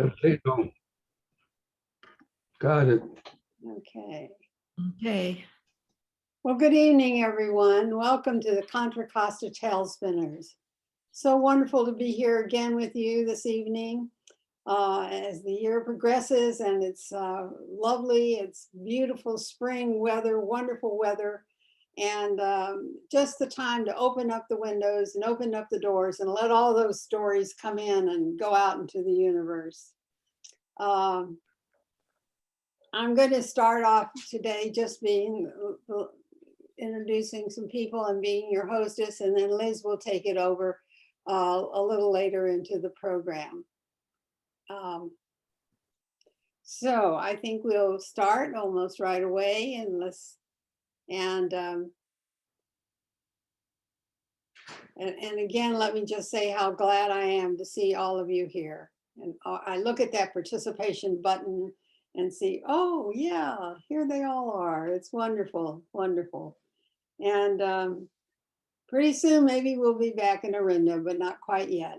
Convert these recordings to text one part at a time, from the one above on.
Capito. Got it. Okay. Okay. Well, good evening, everyone. Welcome to the Contra Costa Tail Spinners. So wonderful to be here again with you this evening. As the year progresses and it's lovely, it's beautiful spring weather, wonderful weather, and just the time to open up the windows and open up the doors and let all those stories come in and go out into the universe. I'm going to start off today just being introducing some people and being your hostess, and then Liz will take it over a little later into the program. So I think we'll start almost right away, and again, let me just say how glad I am to see all of you here. And I look at that participation button and see, oh yeah, here they all are. It's wonderful, wonderful. And pretty soon maybe we'll be back in Orinda, but not quite yet.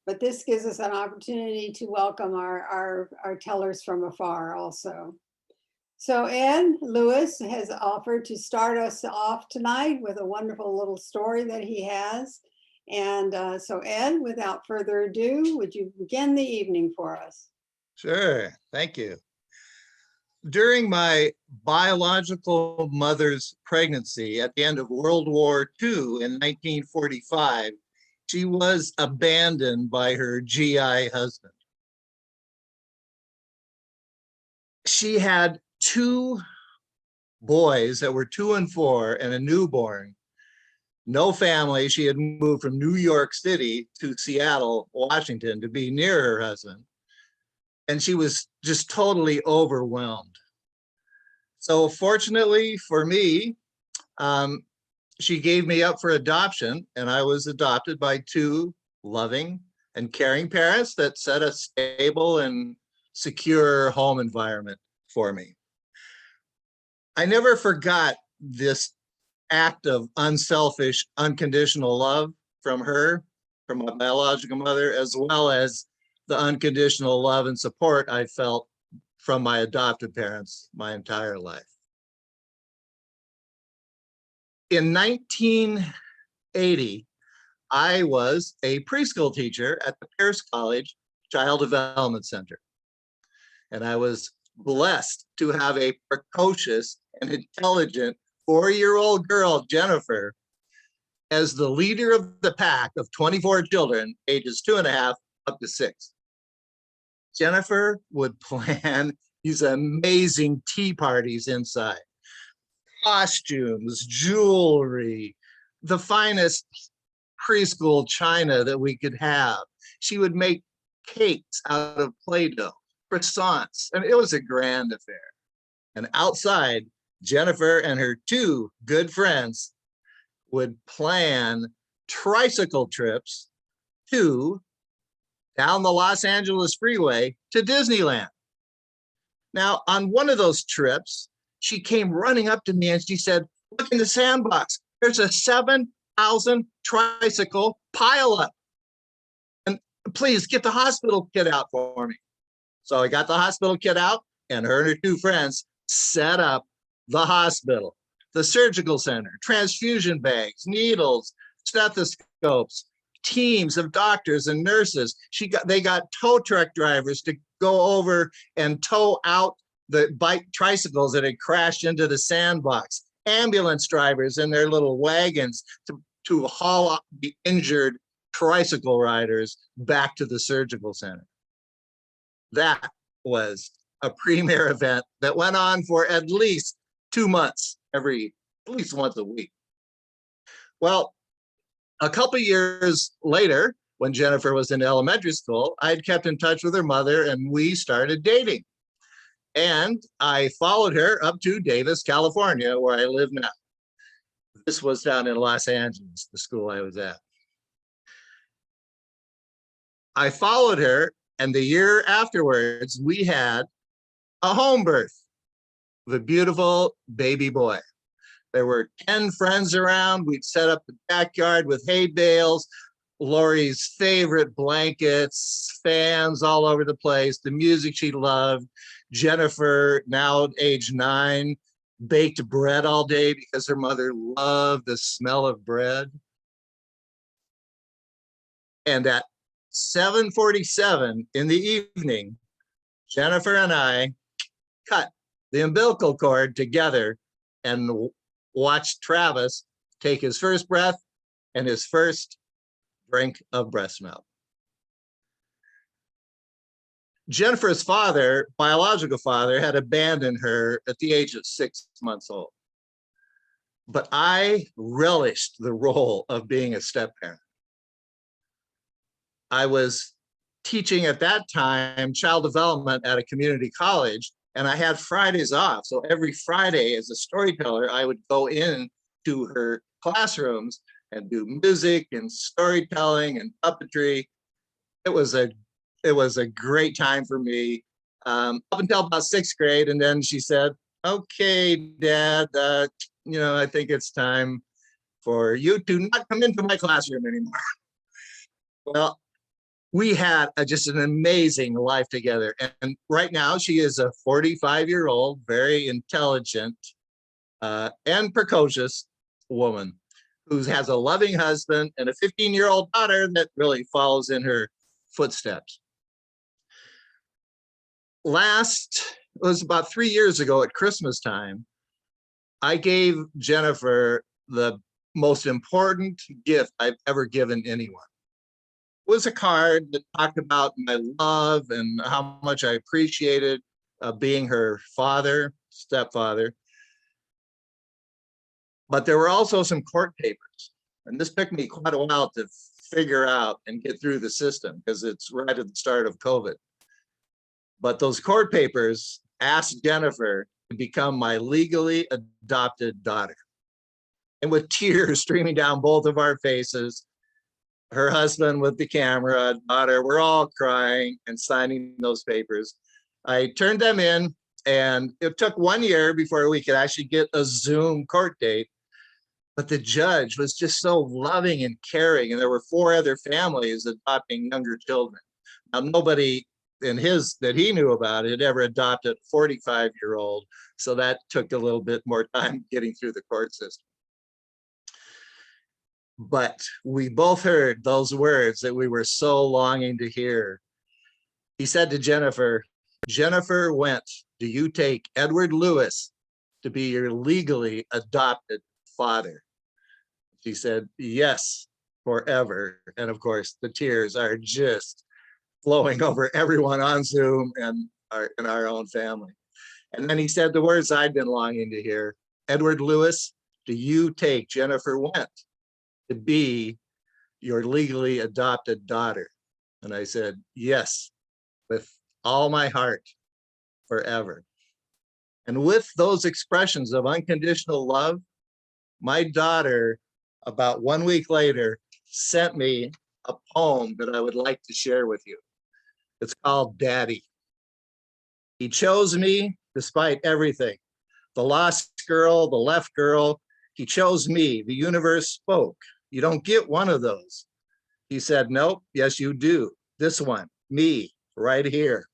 But this gives us an opportunity to welcome our tellers from afar also. So Ed Lewis has offered to start us off tonight with a wonderful little story that he has. And so Ed, without further ado, would you begin the evening for us? Sure, thank you. During my biological mother's pregnancy at the end of World War II in 1945, she was abandoned by her GI husband. She had two boys that were 2 and 4 and a newborn. No family. She had moved from New York City to Seattle, Washington to be near her husband. And she was just totally overwhelmed. So fortunately for me, she gave me up for adoption, and I was adopted by 2 loving and caring parents that set a stable and secure home environment for me. I never forgot this act of unselfish, unconditional love from her, from my biological mother, as well as the unconditional love and support I felt from my adopted parents my entire life. In 1980, I was a preschool teacher at the Pierce College Child Development Center. And I was blessed to have a precocious and intelligent 4-year-old girl, Jennifer, as the leader of the pack of 24 children, ages 2.5 up to 6. Jennifer would plan these amazing tea parties inside. Costumes, jewelry, the finest preschool china that we could have. She would make cakes out of Play-Doh, croissants, and it was a grand affair. And outside, Jennifer and her 2 good friends would plan tricycle trips down the Los Angeles freeway to Disneyland. Now, on one of those trips, she came running up to me and she said, "Look in the sandbox. There's a 7,000 tricycle pileup. And please get the hospital kit out for me." So I got the hospital kit out, and her and her 2 friends set up the hospital, the surgical center, transfusion bags, needles, stethoscopes, teams of doctors and nurses. They got tow truck drivers to go over and tow out the bike tricycles that had crashed into the sandbox, ambulance drivers in their little wagons to haul up the injured tricycle riders back to the surgical center. That was a premier event that went on for at least 2 months, at least once a week. Well, a couple years later, when Jennifer was in elementary school, I had kept in touch with her mother and we started dating. And I followed her up to Davis, California, where I live now. This was down in Los Angeles, the school I was at. I followed her, and the year afterwards, we had a home birth of a beautiful baby boy. There were 10 friends around. We'd set up the backyard with hay bales, Lori's favorite blankets, fans all over the place, the music she loved. Jennifer, now at age 9, baked bread all day because her mother loved the smell of bread. And at 7:47 in the evening, Jennifer and I cut the umbilical cord together and watched Travis take his first breath and his first drink of breast milk. Jennifer's father, biological father, had abandoned her at the age of 6 months old. But I relished the role of being a step parent. I was teaching at that time child development at a community college, and I had Fridays off. So every Friday, as a storyteller, I would go in to her classrooms and do music and storytelling and puppetry. It was a great time for me, up until about 6th grade, and then she said, "Okay, Dad, I think it's time for you to not come into my classroom anymore." Well, we had just an amazing life together. And right now she is a 45-year-old, very intelligent and precocious woman who has a loving husband and a 15-year-old daughter that really follows in her footsteps. It was about 3 years ago at Christmas time, I gave Jennifer the most important gift I've ever given anyone. Was a card that talked about my love and how much I appreciated being her stepfather. But there were also some court papers. And this took me quite a while to figure out and get through the system because it's right at the start of COVID. But those court papers asked Jennifer to become my legally adopted daughter. And with tears streaming down both of our faces, her husband with the camera, daughter, we're all crying and signing those papers. I turned them in, and it took 1 year before we could actually get a Zoom court date. But the judge was just so loving and caring, and there were 4 other families adopting younger children. Now, nobody that he knew about had ever adopted a 45-year-old, so that took a little bit more time getting through the court system. But we both heard those words that we were so longing to hear. He said to Jennifer, "Jennifer Went, do you take Edward Lewis to be your legally adopted father?" She said, "Yes, forever." And of course, the tears are just flowing over everyone on Zoom and in our own family. And then he said the words I'd been longing to hear. "Edward Lewis, do you take Jennifer Went to be your legally adopted daughter?" And I said, "Yes, with all my heart, forever." And with those expressions of unconditional love, my daughter, about 1 week later, sent me a poem that I would like to share with you. It's called Daddy. He chose me despite everything. The lost girl, the left girl, he chose me. The universe spoke. You don't get one of those. He said, "Nope, yes, you do. This one, me, right here."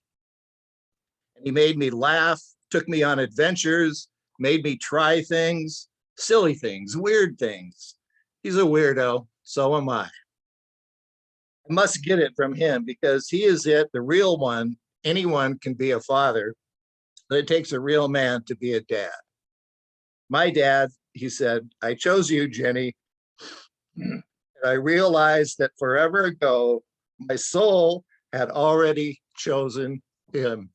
And he made me laugh, took me on adventures, made me try things, silly things, weird things. He's a weirdo, so am I. I must get it from him because he is it, the real one. Anyone can be a father, but it takes a real man to be a dad. My dad, he said, "I chose you, Jenny." And I realized that forever ago, my soul had already chosen him.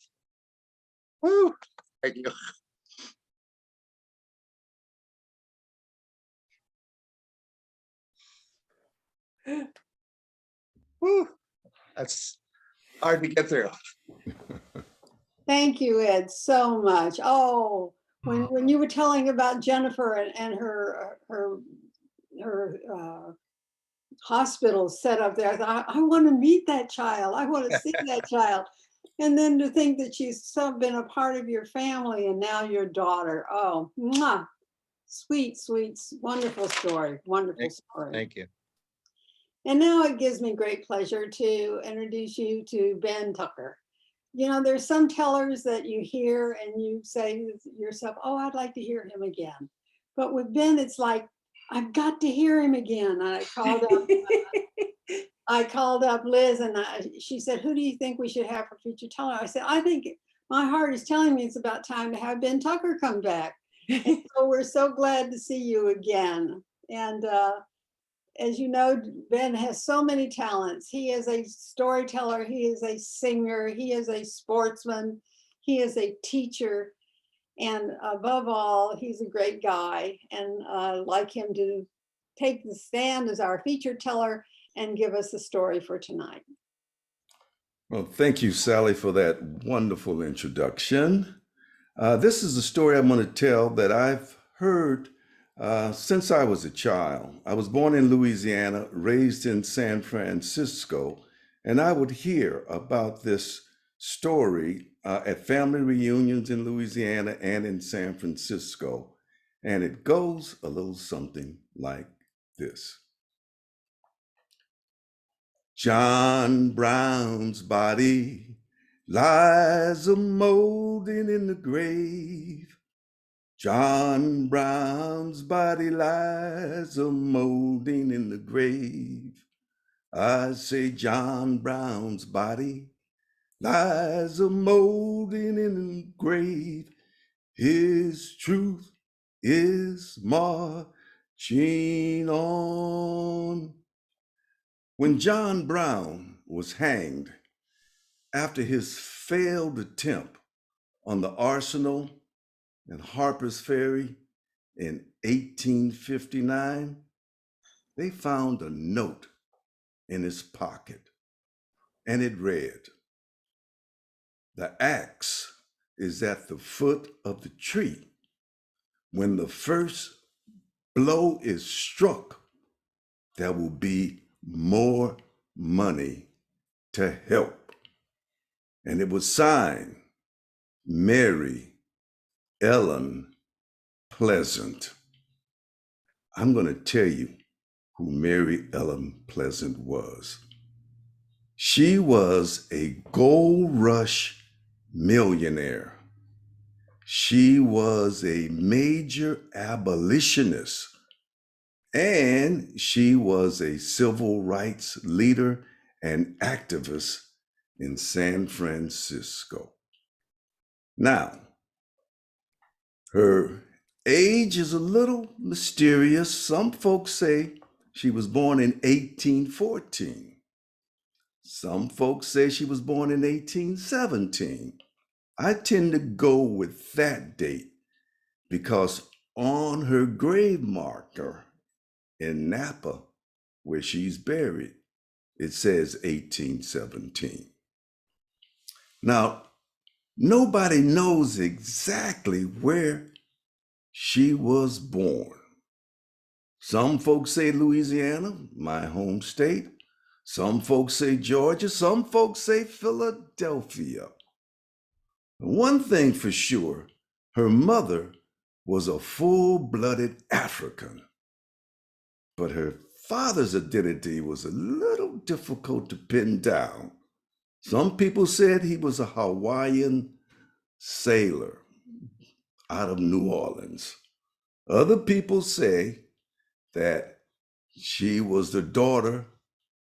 Woo! Thank you. Woo! That's hard to get through. Thank you, Ed, so much. Oh, when you were telling about Jennifer and her hospital set up there, I thought, I want to meet that child. I want to see that child. And then to think that she's been a part of your family and now your daughter. Oh, mwah. Sweet, sweet, wonderful story. Wonderful story. Thank you. And now it gives me great pleasure to introduce you to Ben Tucker. You know, there's some tellers that you hear and you say to yourself, oh, I'd like to hear him again. But with Ben, it's like, I've got to hear him again. I called up Liz and she said, who do you think we should have for feature teller? I said, I think my heart is telling me it's about time to have Ben Tucker come back. And so we're so glad to see you again. And as you know, Ben has so many talents. He is a storyteller, he is a singer, he is a sportsman, he is a teacher, and above all, he's a great guy. And I'd like him to take the stand as our feature teller and give us the story for tonight. Well, thank you, Sally, for that wonderful introduction. This is a story I'm going to tell that I've heard since I was a child. I was born in Louisiana, raised in San Francisco, and I would hear about this story at family reunions in Louisiana and in San Francisco. And it goes a little something like this. John Brown's body lies a-molding in the grave. John Brown's body lies a-molding in the grave. I say John Brown's body lies a-molding in the grave. His truth is marching on. When John Brown was hanged after his failed attempt on the Arsenal and Harper's Ferry in 1859, they found a note in his pocket, and it read, "The axe is at the foot of the tree. When the first blow is struck, there will be more money to help." And it was signed Mary Ellen Pleasant. I'm going to tell you who Mary Ellen Pleasant was. She was a gold rush millionaire. She was a major abolitionist, and she was a civil rights leader and activist in San Francisco. Now, her age is a little mysterious. Some folks say she was born in 1814. Some folks say she was born in 1817. I tend to go with that date because on her grave marker in Napa, where she's buried, it says 1817. Now, nobody knows exactly where she was born. Some folks say Louisiana, my home state. Some folks say Georgia. Some folks say Philadelphia. One thing for sure, her mother was a full-blooded African, but her father's identity was a little difficult to pin down. Some people said he was a Hawaiian sailor out of New Orleans. Other people say that she was the daughter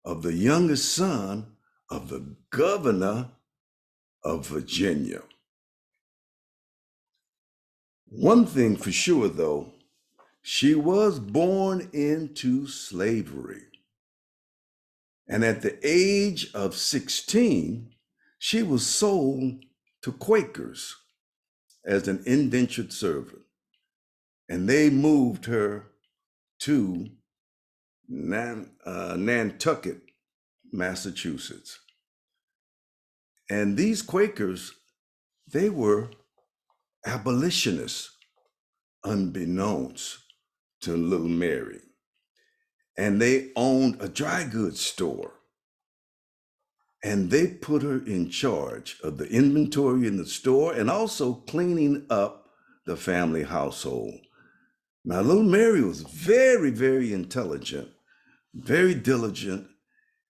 of the youngest son of the governor of Virginia. One thing for sure, though, she was born into slavery. And at the age of 16, she was sold to Quakers as an indentured servant. And they moved her to Nantucket, Massachusetts. And these Quakers, they were abolitionists, unbeknownst to little Mary. And they owned a dry goods store. And they put her in charge of the inventory in the store and also cleaning up the family household. Now, little Mary was very, very intelligent, very diligent,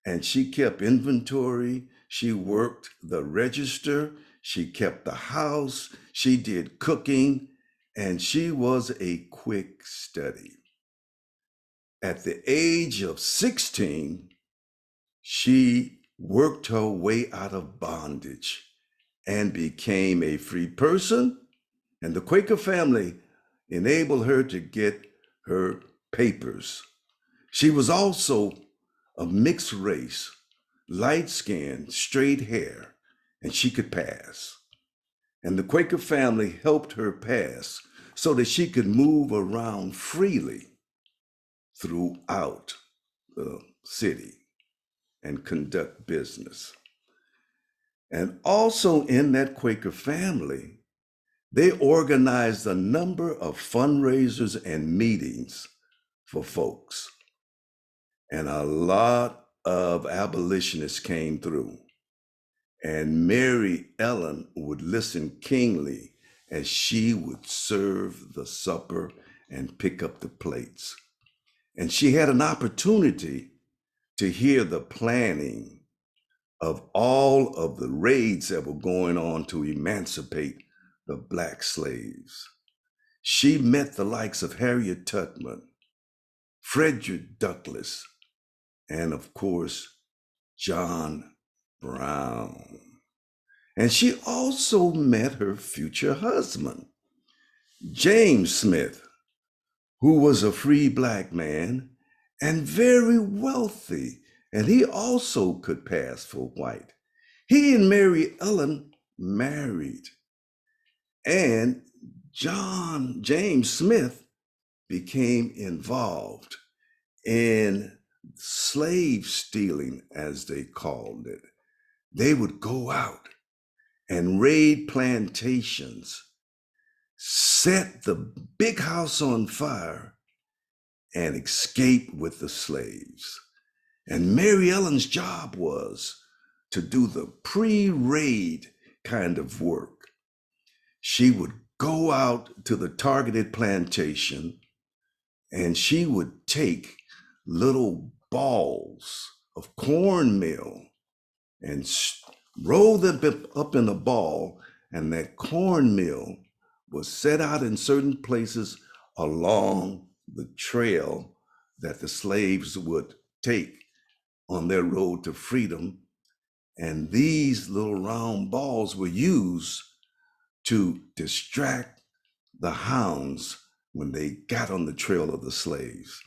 and she kept inventory. She worked the register. She kept the house. She did cooking, and she was a quick study. At the age of 16, she worked her way out of bondage and became a free person, and the Quaker family enabled her to get her papers. She was also a mixed race, light skin, straight hair, and she could pass. And the Quaker family helped her pass so that she could move around freely throughout the city and conduct business. And also in that Quaker family, they organized a number of fundraisers and meetings for folks. And a lot of abolitionists came through. And Mary Ellen would listen keenly as she would serve the supper and pick up the plates. And she had an opportunity to hear the planning of all of the raids that were going on to emancipate the Black slaves. She met the likes of Harriet Tubman, Frederick Douglass, and of course, John Brown. And she also met her future husband, James Smith, who was a free Black man and very wealthy, and he also could pass for white. He and Mary Ellen married, and James Smith became involved in slave stealing, as they called it. They would go out and raid plantations, set the big house on fire, and escape with the slaves. And Mary Ellen's job was to do the pre-raid kind of work. She would go out to the targeted plantation and she would take little balls of cornmeal and roll them up in a ball, and that cornmeal was set out in certain places along the trail that the slaves would take on their road to freedom. And these little round balls were used to distract the hounds when they got on the trail of the slaves.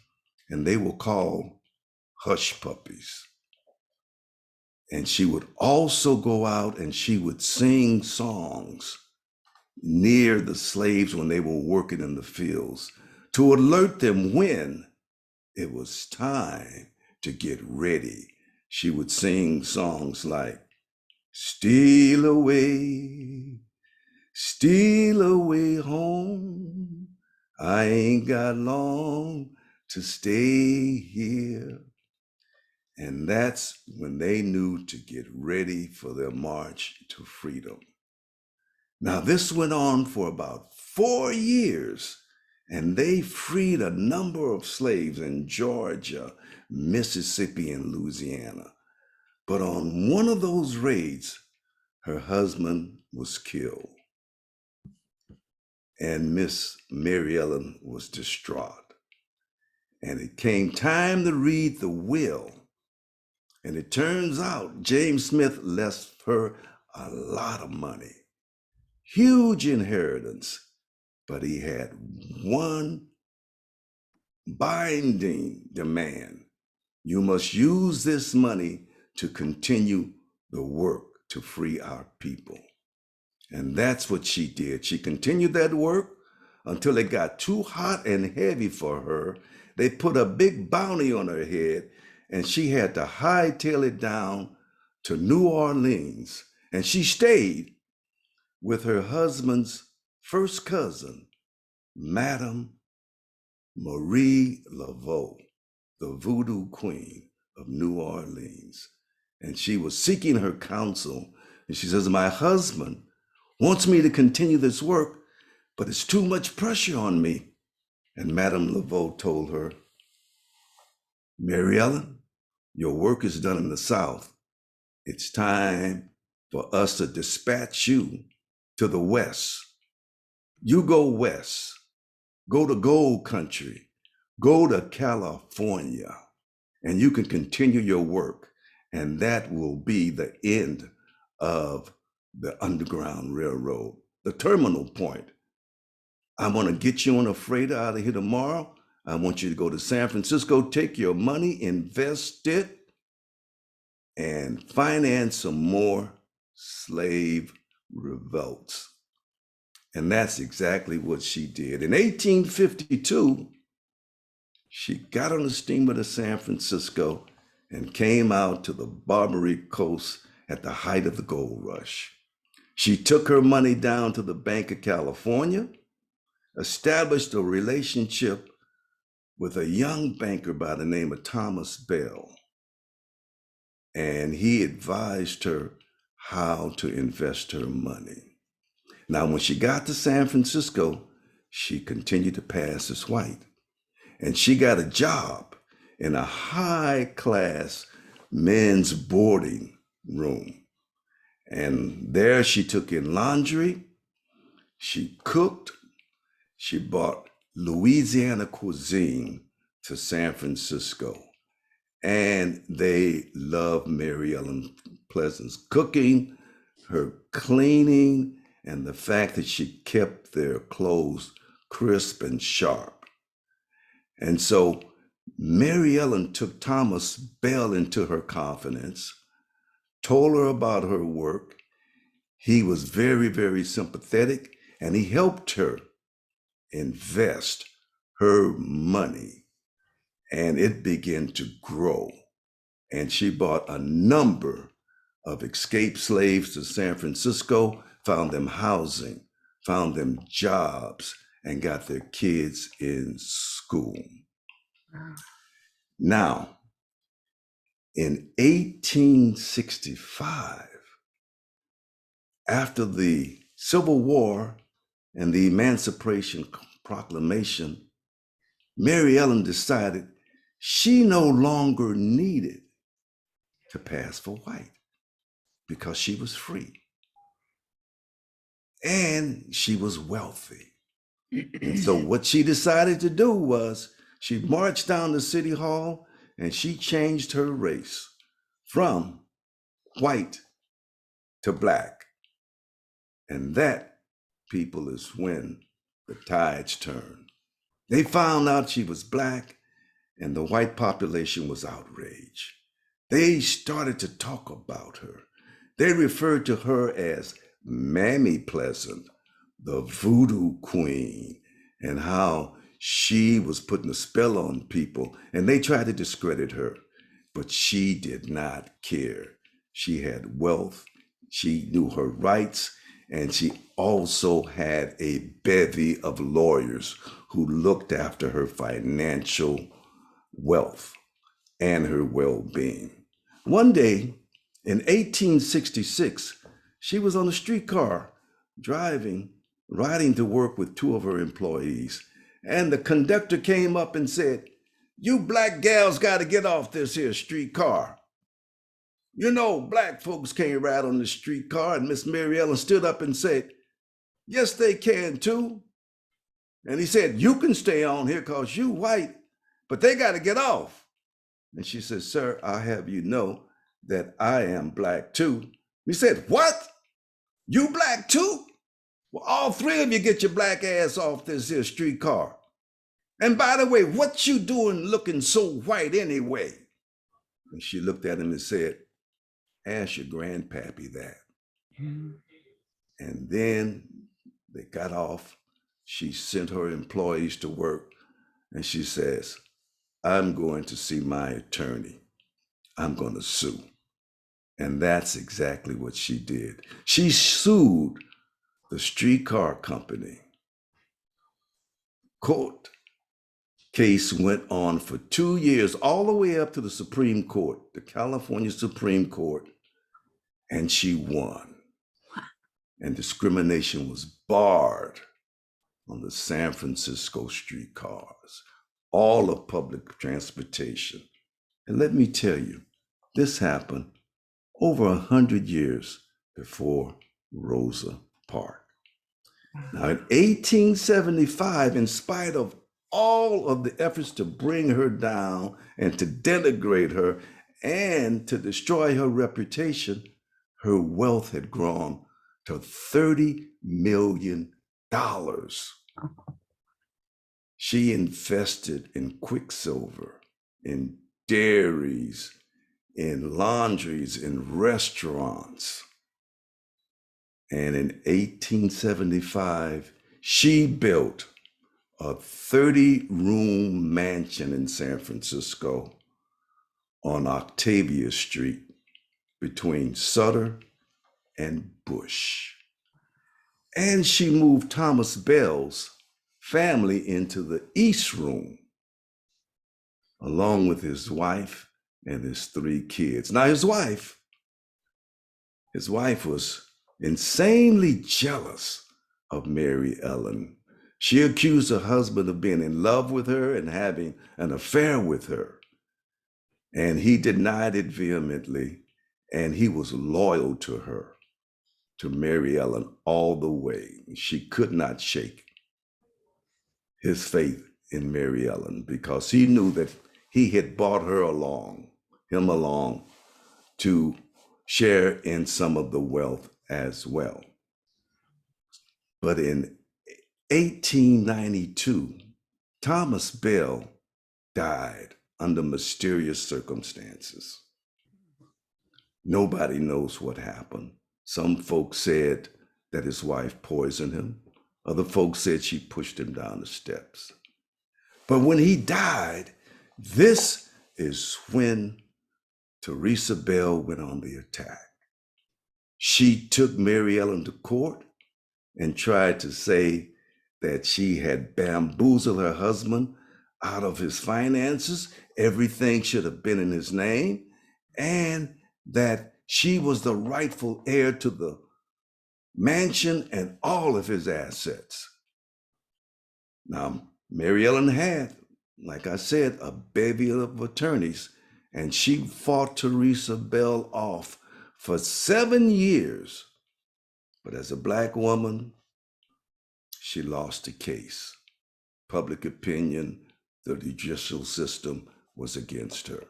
And they were called hush puppies. And she would also go out and she would sing songs near the slaves when they were working in the fields to alert them when it was time to get ready. She would sing songs like, steal away home. I ain't got long to stay here. And that's when they knew to get ready for their march to freedom. Now, this went on for about 4 years, and they freed a number of slaves in Georgia, Mississippi, and Louisiana. But on one of those raids, her husband was killed, and Miss Mary Ellen was distraught. And it came time to read the will. And it turns out James Smith left her a lot of money, huge inheritance, but he had one binding demand. You must use this money to continue the work to free our people. And that's what she did. She continued that work until it got too hot and heavy for her. They put a big bounty on her head, and she had to hightail it down to New Orleans. And she stayed with her husband's first cousin, Madame Marie Laveau, the voodoo queen of New Orleans. And she was seeking her counsel. And she says, my husband wants me to continue this work, but it's too much pressure on me. And Madame Laveau told her, Mary Ellen, your work is done in the South. It's time for us to dispatch you to the West. You go West, go to Gold Country, go to California, and you can continue your work. And that will be the end of the Underground Railroad, the terminal point. I want to get you on a freighter out of here tomorrow. I want you to go to San Francisco, take your money, invest it, and finance some more slave revolts. And that's exactly what she did. In 1852, she got on a steamer to San Francisco and came out to the Barbary Coast at the height of the gold rush. She took her money down to the Bank of California, established a relationship with a young banker by the name of Thomas Bell, and he advised her how to invest her money. Now, when she got to San Francisco, she continued to pass as white, and she got a job in a high-class men's boarding room. And there she took in laundry, she cooked, she brought Louisiana cuisine to San Francisco. And they loved Mary Ellen Pleasant's cooking, her cleaning, and the fact that she kept their clothes crisp and sharp. And so Mary Ellen took Thomas Bell into her confidence, told her about her work. He was very, very sympathetic, and he helped her invest her money, and it began to grow. And she brought a number of escaped slaves to San Francisco, found them housing, found them jobs, and got their kids in school. Now, in 1865, after the Civil War and the Emancipation Proclamation, Mary Ellen decided she no longer needed to pass for white because she was free and she was wealthy. And so what she decided to do was she marched down to City Hall and she changed her race from white to black. And that, people, is when the tides turned. They found out she was black and the white population was outraged. They started to talk about her. They referred to her as Mammy Pleasant, the voodoo queen, and how she was putting a spell on people, and they tried to discredit her, but she did not care. She had wealth, she knew her rights, and she also had a bevy of lawyers who looked after her financial wealth and her well-being. One day in 1866, she was on a streetcar riding to work with two of her employees. And the conductor came up and said, "You black gals got to get off this here streetcar. You know, black folks can't ride on the streetcar." And Miss Mary Ellen stood up and said, "Yes, they can too." And he said, "You can stay on here because you white, but they got to get off." And she said, "Sir, I'll have you know that I am black too." He said, "What? You black too? Well, all three of you get your black ass off this here streetcar. And by the way, what you doing looking so white anyway?" And she looked at him and said, "Ask your grandpappy that." And then they got off. She sent her employees to work and she says, "I'm going to see my attorney. I'm going to sue." And that's exactly what she did. She sued the streetcar company. Court case went on for 2 years, all the way up to the Supreme Court, the California Supreme Court, and she won. And discrimination was barred on the San Francisco streetcars, all of public transportation. And let me tell you, this happened over 100 years before Rosa Parks. Now, in 1875, in spite of all of the efforts to bring her down and to denigrate her and to destroy her reputation, her wealth had grown to $30 million. She invested in quicksilver, in dairies, in laundries, in restaurants. And in 1875, she built a 30-room mansion in San Francisco on Octavia Street between Sutter and Bush. And she moved Thomas Bell's family into the East Room, along with his wife and his 3 kids. Now, his wife was insanely jealous of Mary Ellen. She accused her husband of being in love with her and having an affair with her. And he denied it vehemently, and he was loyal to her, to Mary Ellen, all the way. She could not shake his faith in Mary Ellen because he knew that he had brought him along to share in some of the wealth as well. But in 1892, Thomas Bell died under mysterious circumstances. Nobody knows what happened. Some folks said that his wife poisoned him. Other folks said she pushed him down the steps. But when he died, this is when Teresa Bell went on the attack. She took Mary Ellen to court and tried to say that she had bamboozled her husband out of his finances. Everything should have been in his name, and that she was the rightful heir to the mansion and all of his assets. Now, Mary Ellen had, like I said, a bevy of attorneys, and she fought Teresa Bell off for 7 years. But as a Black woman, she lost the case. Public opinion, the judicial system was against her.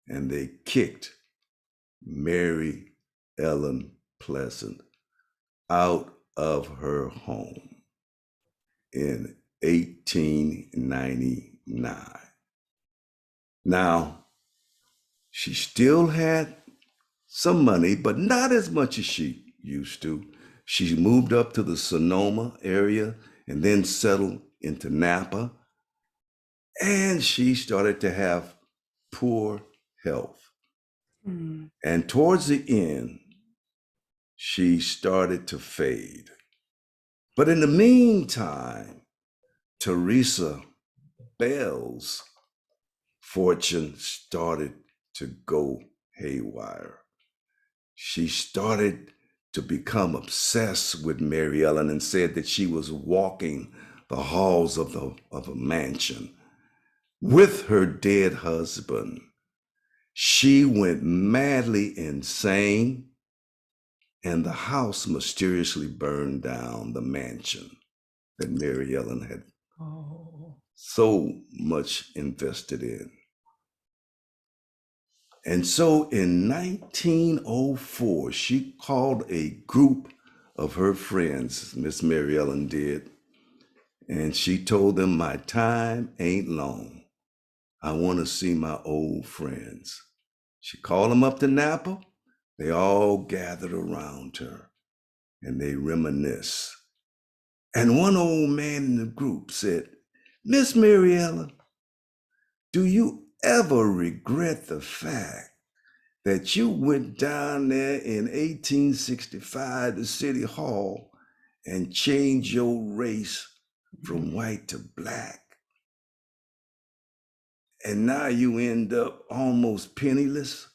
And they kicked Mary Ellen Pleasant out of her home in 1899. Now, she still had some money, but not as much as she used to. She moved up to the Sonoma area and then settled into Napa. And she started to have poor health. And towards the end, she started to fade. But in the meantime, Teresa Bell's fortune started to go haywire. She started to become obsessed with Mary Ellen and said that she was walking the halls of a mansion with her dead husband. She went madly insane, and the house mysteriously burned down, the mansion that Mary Ellen had so much invested in. And so in 1904, she called a group of her friends, Miss Mary Ellen did, and she told them, "My time ain't long. I want to see my old friends." She called them up to Napa. They all gathered around her and they reminisce. And one old man in the group said, "Miss Mary Ellen, do you ever regret the fact that you went down there in 1865 to City Hall and changed your race from white to Black? And now you end up almost penniless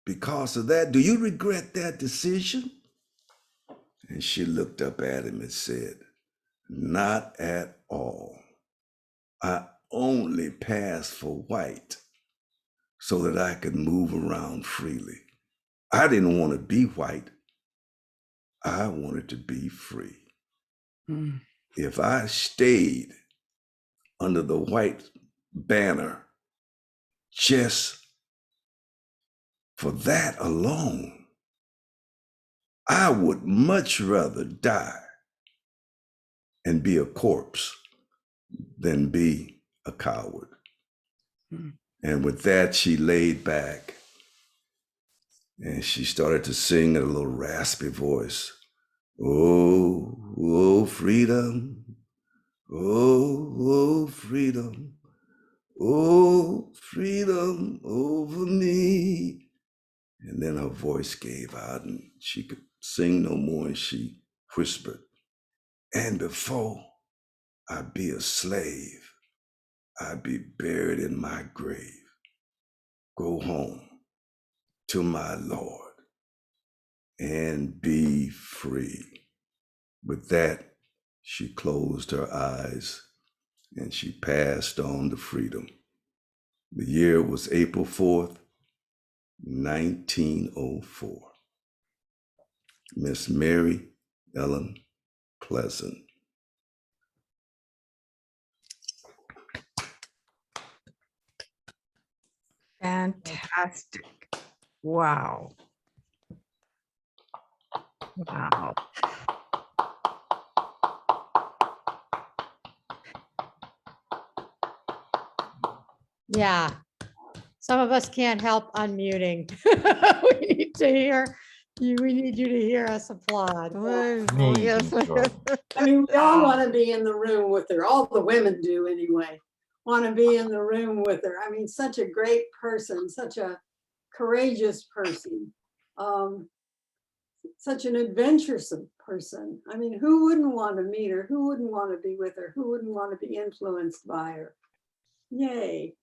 because of that. Do you regret that decision?" And she looked up at him and said, "Not at all. I only passed for white so that I could move around freely. I didn't want to be white. I wanted to be free. Mm. If I stayed under the white banner just for that alone, I would much rather die and be a corpse than be a coward. Mm. And with that, she laid back and she started to sing in a little raspy voice. Oh, oh, freedom. Oh, oh, freedom. Oh, freedom over me. And then her voice gave out and she could sing no more. And she whispered, and before I be a slave, I be buried in my grave. Go home to my Lord and be free. With that, she closed her eyes and she passed on to freedom. The year was April 4th, 1904. Miss Mary Ellen Pleasant. Fantastic. Wow. Wow. Yeah, some of us can't help unmuting. We need to hear you, we need you to hear us applaud. Amazing story. I mean, we all want to be in the room with her. All the women do anyway. Want to be in the room with her. I mean, such a great person, such a courageous person, such an adventuresome person. I mean, who wouldn't want to meet her? Who wouldn't want to be with her? Who wouldn't want to be influenced by her? Yay.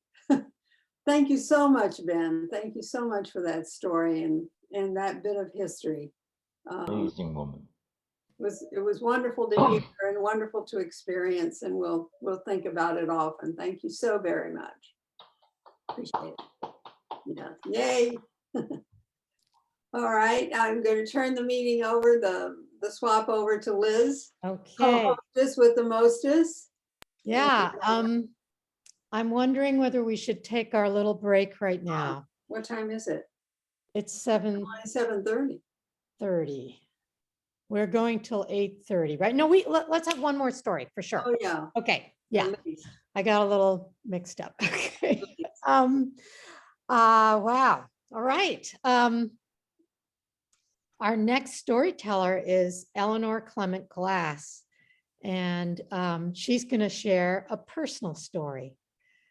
Thank you so much, Ben. Thank you so much for that story and that bit of history. Amazing woman. It was wonderful to hear and wonderful to experience, and we'll think about it often. Thank you so very much. Appreciate it. Yeah, yay. All right, I'm going to turn the meeting over, the swap over to Liz. Okay, This with the mostest. yeah, I'm wondering whether we should take our little break right now. What time is it? It's 7:30. 7:30. We're going till 8:30, right? No, let's have one more story for sure. Oh, yeah. Okay, yeah, At least. I got a little mixed up. Okay. Wow. All right. Our next storyteller is Eleanor Clement Glass, and she's going to share a personal story.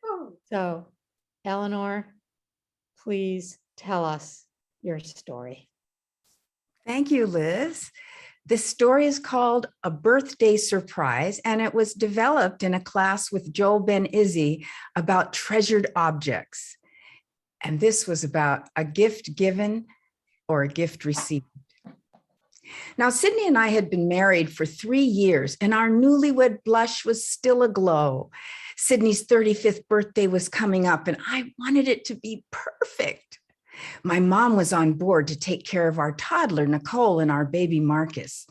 Oh, So, Eleanor, please tell us your story. Thank you, Liz. This story is called A Birthday Surprise, and it was developed in a class with Joel Ben Izzy about treasured objects. And this was about a gift given or a gift received. Now, Sydney and I had been married for 3 years, and our newlywed blush was still aglow. Sydney's 35th birthday was coming up, and I wanted it to be perfect. My mom was on board to take care of our toddler, Nicole, and our baby, Marcus,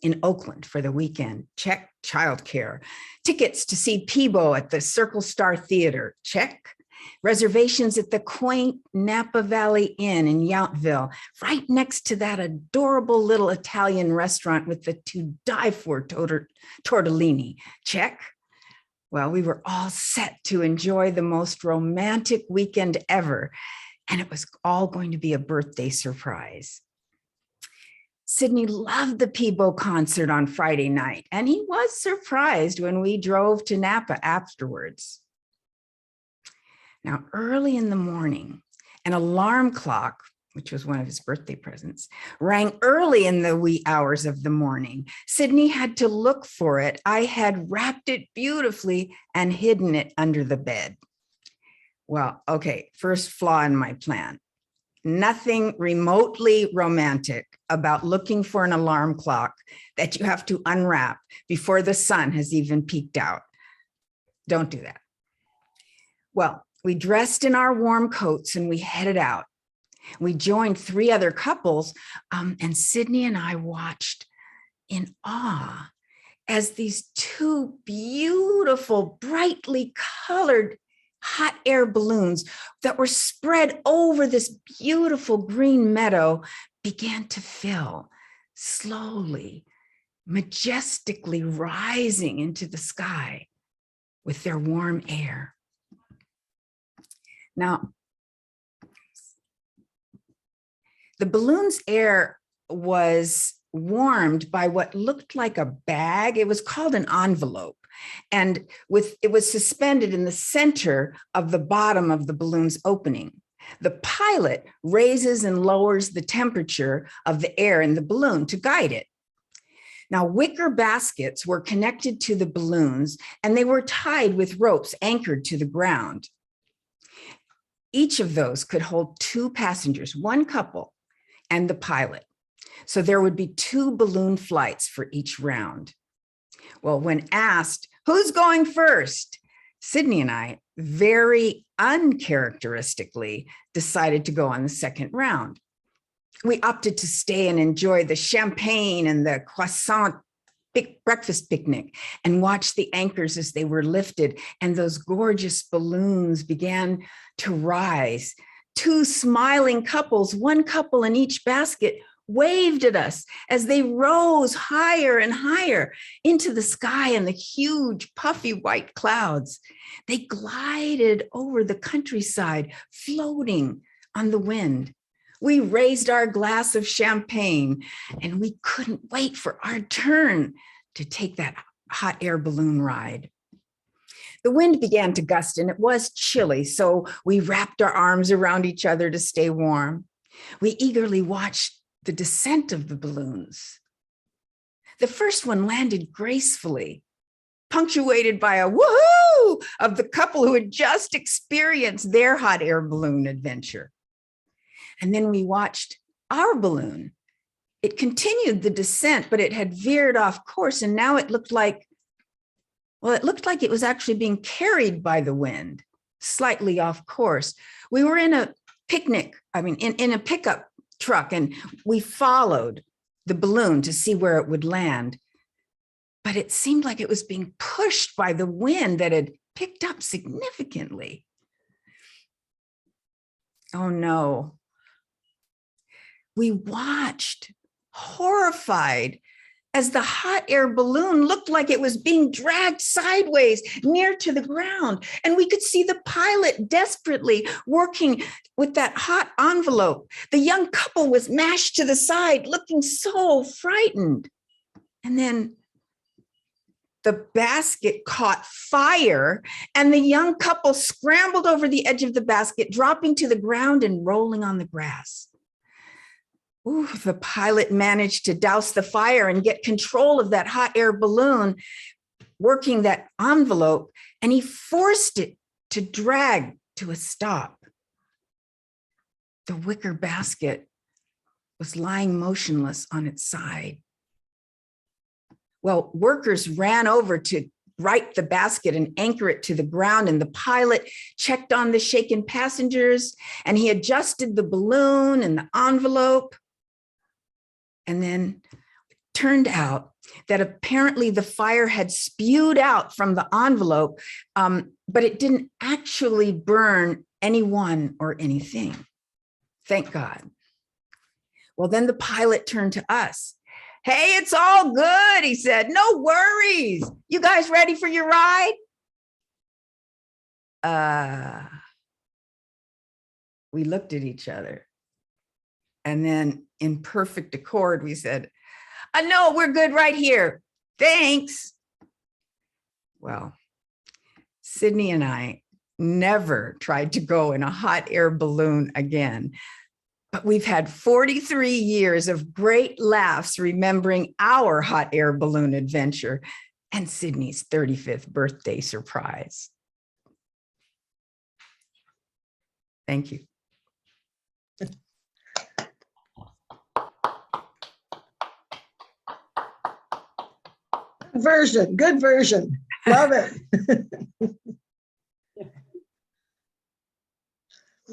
in Oakland for the weekend. Check. Childcare. Tickets to see Peebo at the Circle Star Theater. Check. Reservations at the quaint Napa Valley Inn in Yountville, right next to that adorable little Italian restaurant with the to die for tortellini. Check. Well, we were all set to enjoy the most romantic weekend ever, and it was all going to be a birthday surprise. Sydney loved the Peebo concert on Friday night, and he was surprised when we drove to Napa afterwards. Now, early in the morning, an alarm clock, which was one of his birthday presents, rang early in the wee hours of the morning. Sydney had to look for it. I had wrapped it beautifully and hidden it under the bed. Well, okay, first flaw in my plan. Nothing remotely romantic about looking for an alarm clock that you have to unwrap before the sun has even peeked out. Don't do that. Well, We dressed in our warm coats and we headed out. We joined 3 other couples, and Sydney and I watched in awe as these 2 beautiful, brightly colored hot air balloons that were spread over this beautiful green meadow began to fill slowly, majestically rising into the sky with their warm air. Now, the balloon's air was warmed by what looked like a bag. It was called an envelope. And it was suspended in the center of the bottom of the balloon's opening. The pilot raises and lowers the temperature of the air in the balloon to guide it. Now, wicker baskets were connected to the balloons and they were tied with ropes anchored to the ground. Each of those could hold 2 passengers, 1 couple, and the pilot. So there would be 2 balloon flights for each round. Well, when asked, who's going first? Sydney and I very uncharacteristically decided to go on the second round. We opted to stay and enjoy the champagne and the croissant breakfast picnic and watch the anchors as they were lifted and those gorgeous balloons began to rise. 2 smiling couples, 1 couple in each basket, waved at us as they rose higher and higher into the sky and the huge puffy white clouds. They glided over the countryside, floating on the wind. We raised our glass of champagne and we couldn't wait for our turn to take that hot air balloon ride. The wind began to gust and it was chilly, so we wrapped our arms around each other to stay warm. We eagerly watched the descent of the balloons. The first one landed gracefully, punctuated by a woohoo of the couple who had just experienced their hot air balloon adventure. And then we watched our balloon. It continued the descent, but it had veered off course, and now it looked like, well, it looked like it was actually being carried by the wind, slightly off course. We were in a in a pickup truck, and we followed the balloon to see where it would land. But it seemed like it was being pushed by the wind that had picked up significantly. Oh no. We watched, horrified, as the hot air balloon looked like it was being dragged sideways near to the ground. And we could see the pilot desperately working with that hot envelope. The young couple was mashed to the side, looking so frightened. And then the basket caught fire and the young couple scrambled over the edge of the basket, dropping to the ground and rolling on the grass. Ooh, the pilot managed to douse the fire and get control of that hot air balloon, working that envelope, and he forced it to drag to a stop. The wicker basket was lying motionless on its side. Well, workers ran over to right the basket and anchor it to the ground, and the pilot checked on the shaken passengers, and he adjusted the balloon and the envelope. And then it turned out that apparently the fire had spewed out from the envelope, but it didn't actually burn anyone or anything. Thank God. Well, then the pilot turned to us. Hey, it's all good, he said. No worries. You guys ready for your ride? We looked at each other. And then in perfect accord, we said, no, we're good right here. Thanks. Well, Sydney and I never tried to go in a hot air balloon again, but we've had 43 years of great laughs remembering our hot air balloon adventure and Sydney's 35th birthday surprise. Thank you. Good version. Love it.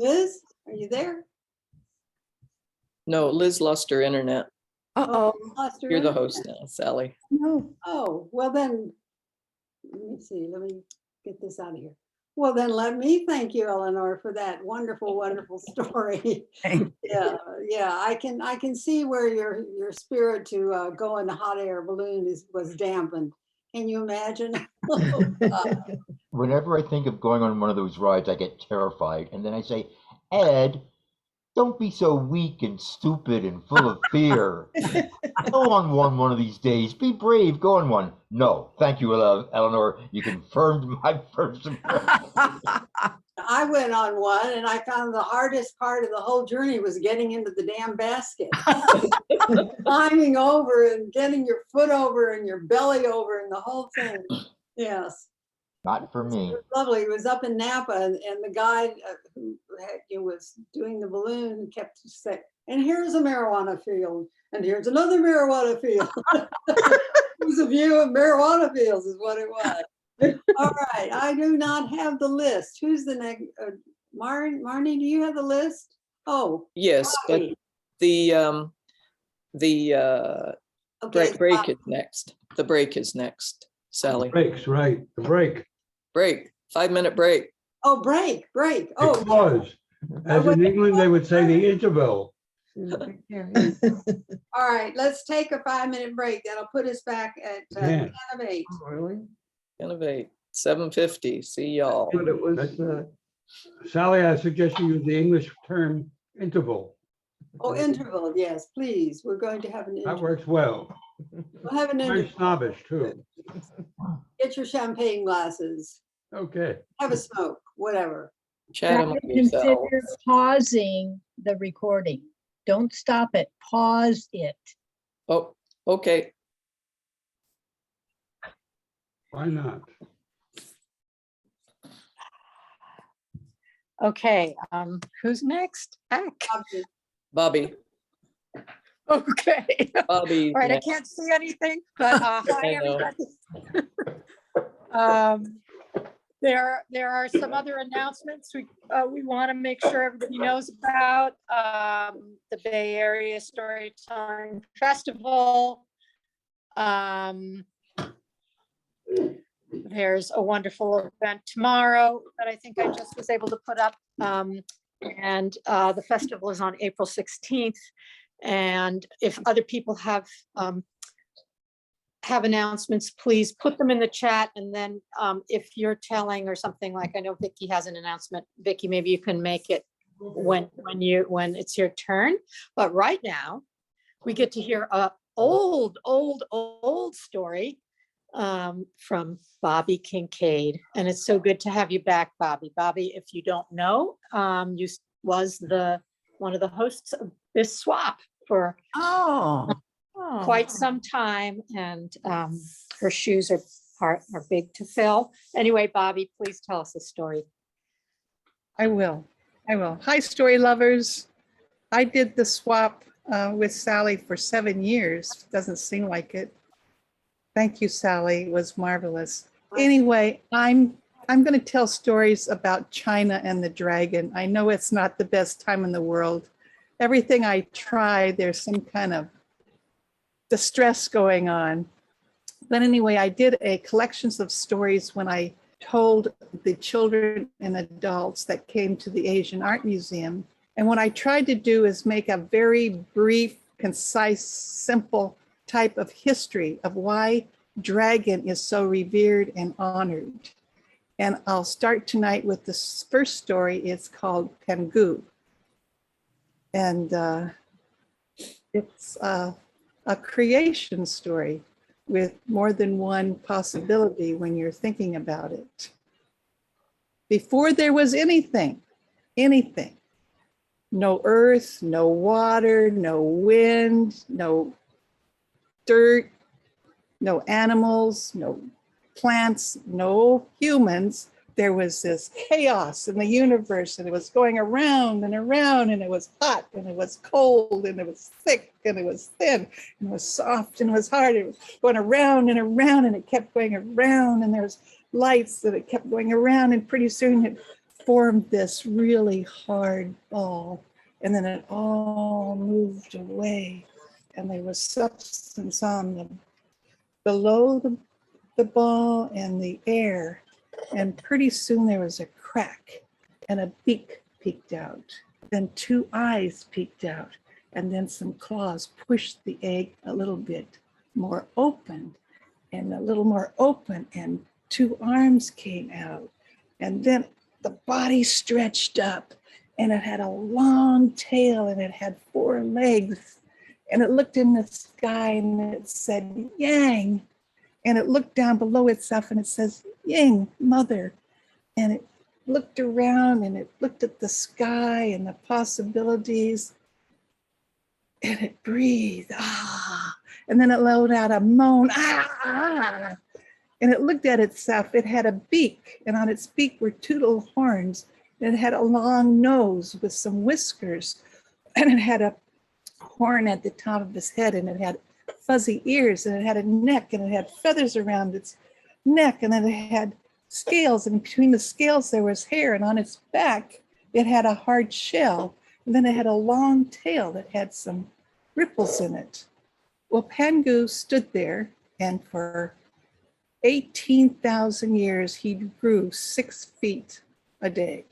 Liz, are you there? No, Liz lost her internet. Uh-oh. Lost her You're the internet. host now, Sally. No. Oh, well then, let me see, let me get this out of here. Well, then let me thank you, Eleanor, for that wonderful, wonderful story. Thank Yeah, yeah, I can see where your spirit to go in the hot air balloon was dampened. Can you imagine? Oh, God. Whenever I think of going on one of those rides, I get terrified. And then I say, Ed, don't be so weak and stupid and full of fear. Go on one of these days. Be brave. Go on one. No, thank you, Eleanor. You confirmed my first impression. I went on one and I found the hardest part of the whole journey was getting into the damn basket. Climbing over and getting your foot over and your belly over and the whole thing. Yes. Not for It me. was lovely. It was up in Napa, and the guy who was doing the balloon kept saying, and here's a marijuana field, and here's another marijuana field. It was a view of marijuana fields is what it was. All right, I do not have the list. Who's the next? Marnie, do you have the list? Oh, Yes, but Bobby. the Okay, break Bobby. is next. The break is next, Sally. Breaks, right, the break. Break, 5-minute break. Oh, break. It Oh, was. As in England, they would say the interval. all right, let's take a 5-minute break. That'll put us back at Yeah. 10 of 8. Really? Innovate, 7:50. See y'all. But it was, Sally, I suggest you use the English term interval. Oh, interval, yes, please. We're going to have an That interval. works well. We'll have an Very interval. snobbish, too. Get your champagne glasses. Okay. Have a smoke, whatever. Chat Now, among consider yourselves. pausing the recording. Don't stop it, pause it. Oh, okay. Why not? Okay, who's next? Heck, Bobby. Bobby, okay. Bobby. All right, I next. can't see anything, but hi, I know. everybody. There are some other announcements we want to make sure everybody knows about. The Bay Area Storytelling Festival. There's a wonderful event tomorrow that I think I just was able to put up. And the festival is on April 16th. And if other people have announcements, please put them in the chat. And then if you're telling or something, like I know Vicky has an announcement, Vicky, maybe you can make it when it's your turn. But right now we get to hear a old story from Bobby Kincaid. And it's so good to have you back, Bobby. Bobby, if you don't know, you was one of the hosts of this swap for oh. quite some time, and her shoes are big to fill. Anyway, Bobby, please tell us a story. I will. Hi, story lovers. I did the swap with Sally for 7 years. Doesn't seem like it. Thank you, Sally. It was marvelous. Anyway, I'm going to tell stories about China and the dragon. I know it's not the best time in the world. Everything I try, there's some kind of distress going on. But anyway, I did a collections of stories when I told the children and adults that came to the Asian Art Museum. And what I tried to do is make a very brief, concise, simple type of history of why dragon is so revered and honored. And I'll start tonight with this first story. It's called Pengu. And it's a creation story with more than one possibility when you're thinking about it. Before there was anything, no earth, no water, no wind, no dirt, no animals, no plants, no humans. There was this chaos in the universe, and it was going around and around, and it was hot and it was cold and it was thick and it was thin and it was soft and it was hard. It was going around and around, and it kept going around, and there was lights that it kept going around, and pretty soon it formed this really hard ball, and then it all moved away, and there was substance on the below the ball and the air, and pretty soon there was a crack, and a beak peeked out, then 2 eyes peeked out, and then some claws pushed the egg a little bit more open, and a little more open, and 2 arms came out, and then the body stretched up, and it had a long tail, and it had 4 legs, and it looked in the sky, and it said, Yang. And it looked down below itself, and it says, Yang, mother. And it looked around, and it looked at the sky and the possibilities, and it breathed, ah. And then it let out a moan, ah. And it looked at itself. It had a beak, and on its beak were 2 little horns. And it had a long nose with some whiskers, and it had a horn at the top of its head, and it had fuzzy ears, and it had a neck, and it had feathers around its neck, and then it had scales, and between the scales there was hair, and on its back it had a hard shell, and then it had a long tail that had some ripples in it. Well, Pangu stood there, and for 18,000 years he grew 6 feet a day,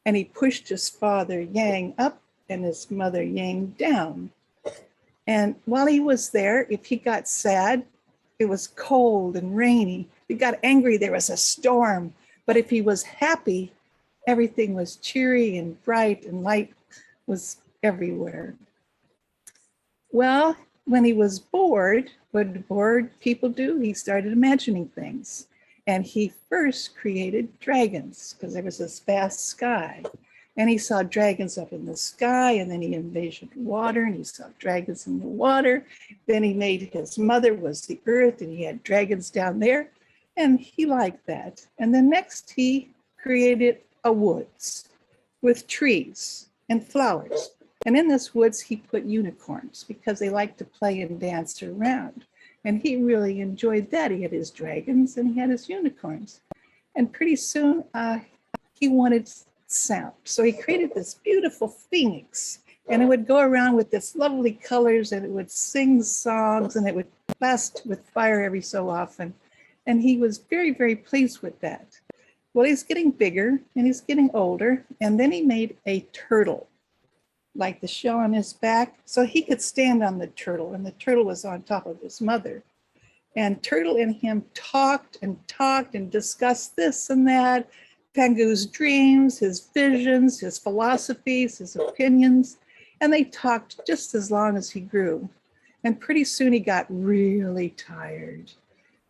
and he pushed his father Yang up and his mother Yang down. And while he was there, if he got sad, it was cold and rainy. If he got angry, there was a storm. But if he was happy, everything was cheery and bright, and light was everywhere. Well, when he was bored, what did bored people do? He started imagining things. And he first created dragons, because there was this vast sky. And he saw dragons up in the sky, and then he envisioned water, and he saw dragons in the water. Then he made his mother was the earth, and he had dragons down there, and he liked that. And then next he created a woods with trees and flowers. And in this woods he put unicorns, because they like to play and dance around. And he really enjoyed that. He had his dragons and he had his unicorns. And pretty soon he wanted sound. So he created this beautiful phoenix, and it would go around with this lovely colors, and it would sing songs, and it would blast with fire every so often. And he was very, very pleased with that. Well, he's getting bigger and he's getting older. And then he made a turtle, like the shell on his back, so he could stand on the turtle, and the turtle was on top of his mother. And Turtle and him talked and discussed this and that, Pangu's dreams, his visions, his philosophies, his opinions, and they talked just as long as he grew. And pretty soon he got really tired.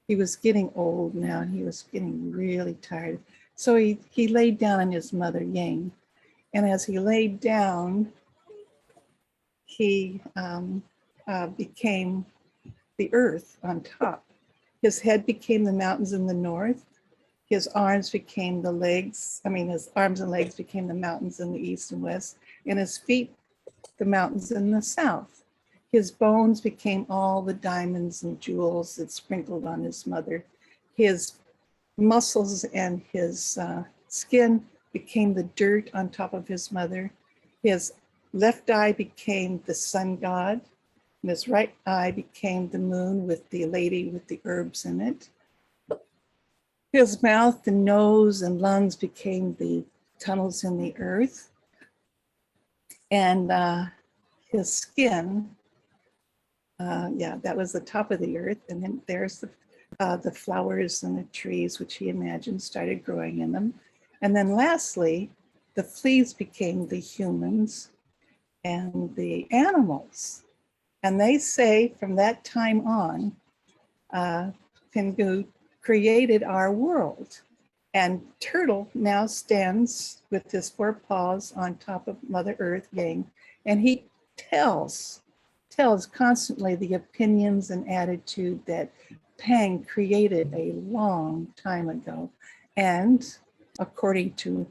He was getting old now, and he was getting really tired. So he laid down on his mother, Yang. And as he laid down, he became the earth on top. His head became the mountains in the north. His arms became the legs. His arms and legs became the mountains in the east and west, and his feet, the mountains in the south. His bones became all the diamonds and jewels that sprinkled on his mother. His muscles and his skin became the dirt on top of his mother. His left eye became the sun god, and his right eye became the moon with the lady with the herbs in it. His mouth and nose and lungs became the tunnels in the earth. And his skin, that was the top of the earth. And then there's the flowers and the trees, which he imagined started growing in them. And then lastly, the fleas became the humans and the animals. And they say from that time on, Pingu created our world. And Turtle now stands with his 4 paws on top of Mother Earth, Yang, and he tells constantly the opinions and attitude that Pang created a long time ago. And according to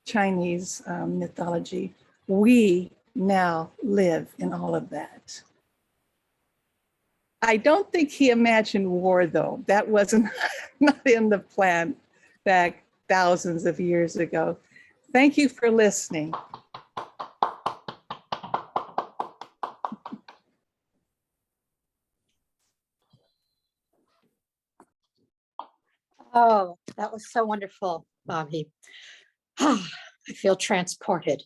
Chinese mythology, we now live in all of that. I don't think he imagined war, though. That wasn't not in the plan back thousands of years ago. Thank you for listening. Oh, that was so wonderful, Bobby. I feel transported.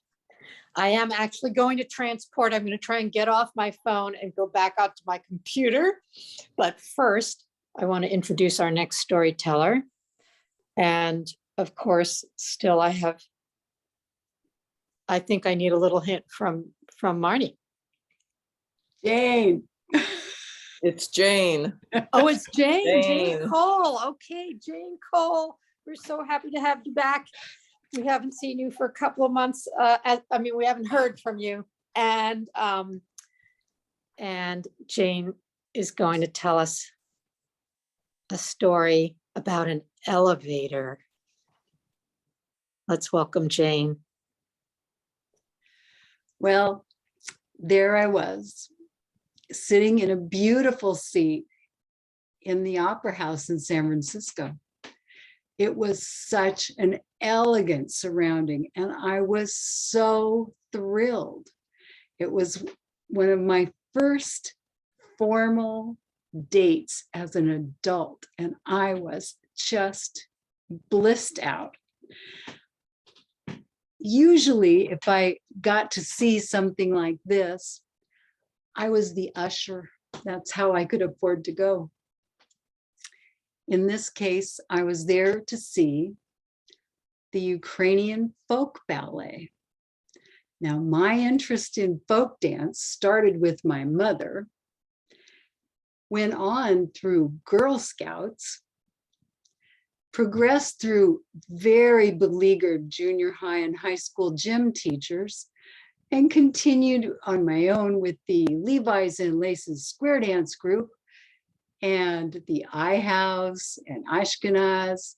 I am actually going to transport. I'm going to try and get off my phone and go back out to my computer. But first, I want to introduce our next storyteller. And of course, still I think I need a little hint from Marnie. Jane. It's Jane. Oh, it's Jane Jane. Cole. Okay, Jane Cole. We're so happy to have you back. We haven't seen you for a couple of months. We haven't heard from you. And Jane is going to tell us a story about an elevator. Let's welcome Jane. Well, there I was, sitting in a beautiful seat in the Opera House in San Francisco. It was such an elegant surrounding, and I was so thrilled. It was one of my first formal dates as an adult, and I was just blissed out. Usually, if I got to see something like this, I was the usher. That's how I could afford to go. In this case, I was there to see the Ukrainian folk ballet. Now, my interest in folk dance started with my mother, went on through Girl Scouts, progressed through very beleaguered junior high and high school gym teachers, and continued on my own with the Levi's and Laces Square Dance Group and the I House and Ashkenaz.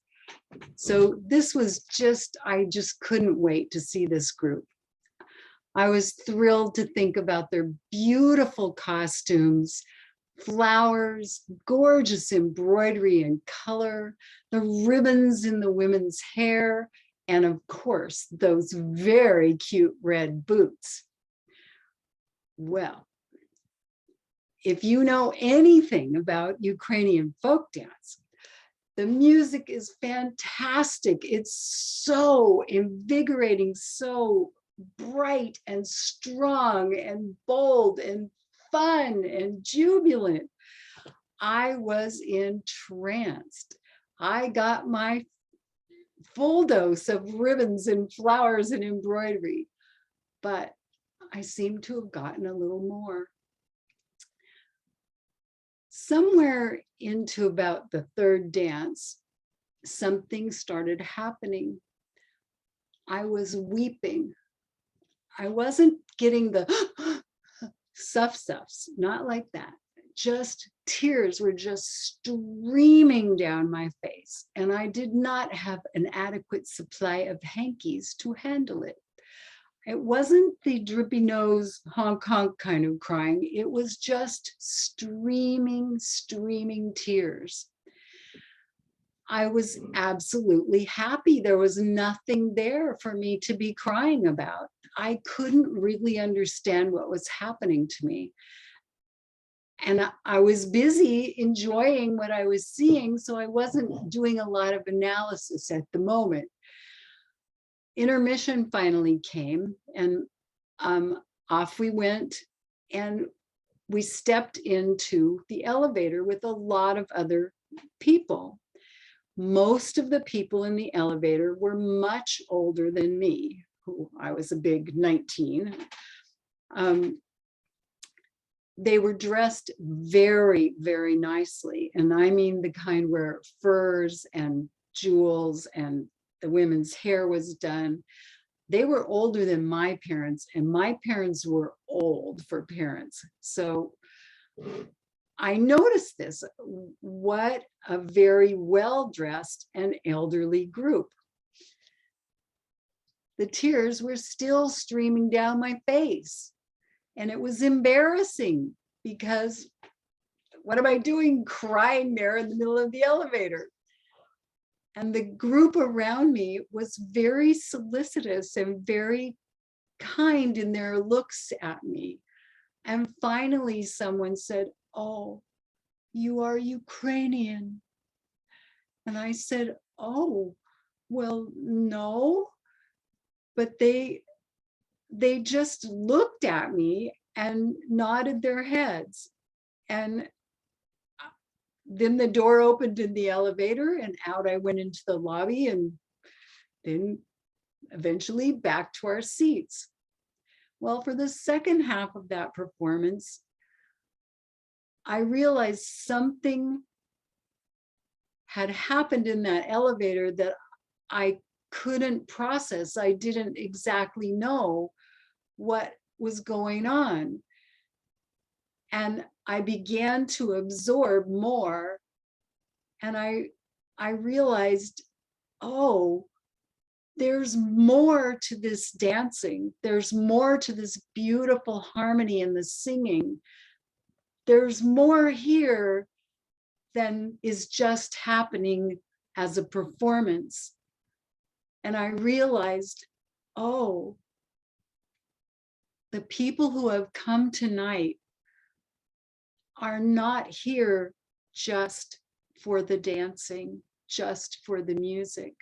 So this was just, I just couldn't wait to see this group. I was thrilled to think about their beautiful costumes, flowers, gorgeous embroidery and color, the ribbons in the women's hair, and of course, those very cute red boots. Well, if you know anything about Ukrainian folk dance, the music is fantastic. It's so invigorating, so bright and strong and bold and fun and jubilant. I was entranced. I got my full dose of ribbons and flowers and embroidery, but I seem to have gotten a little more. Somewhere into about the third dance, something started happening. I was weeping. I wasn't getting the suffs, not like that. Just tears were just streaming down my face, and I did not have an adequate supply of hankies to handle it. It wasn't the drippy nose, honk, honk kind of crying. It was just streaming tears. I was absolutely happy. There was nothing there for me to be crying about. I couldn't really understand what was happening to me. And I was busy enjoying what I was seeing, so I wasn't doing a lot of analysis at the moment. Intermission finally came, and off we went, and we stepped into the elevator with a lot of other people. Most of the people in the elevator were much older than me, who I was a big 19. They were dressed very, very nicely. And I mean the kind where furs and jewels and the women's hair was done. They were older than my parents, and my parents were old for parents. So I noticed this, what a very well-dressed and elderly group. The tears were still streaming down my face, and it was embarrassing because what am I doing crying there in the middle of the elevator? And the group around me was very solicitous and very kind in their looks at me. And finally, someone said, "Oh, you are Ukrainian." And I said, "Oh, well, no." But they just looked at me and nodded their heads. And then the door opened in the elevator and out I went into the lobby, and then eventually back to our seats. Well, for the second half of that performance, I realized something had happened in that elevator that I couldn't process. I didn't exactly know what was going on. And I began to absorb more. And I realized, oh, there's more to this dancing. There's more to this beautiful harmony in the singing. There's more here than is just happening as a performance. And I realized, oh, the people who have come tonight are not here just for the dancing, just for the music.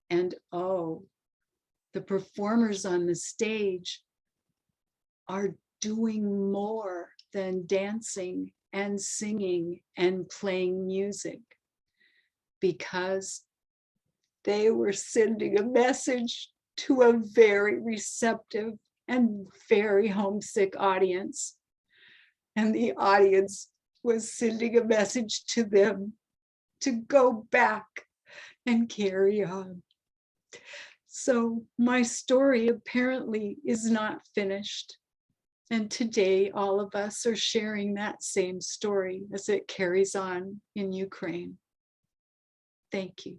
And oh, the performers on the stage are doing more than dancing and singing and playing music, because they were sending a message to a very receptive and very homesick audience. And the audience was sending a message to them to go back and carry on. So my story apparently is not finished. And today, all of us are sharing that same story as it carries on in Ukraine. Thank you.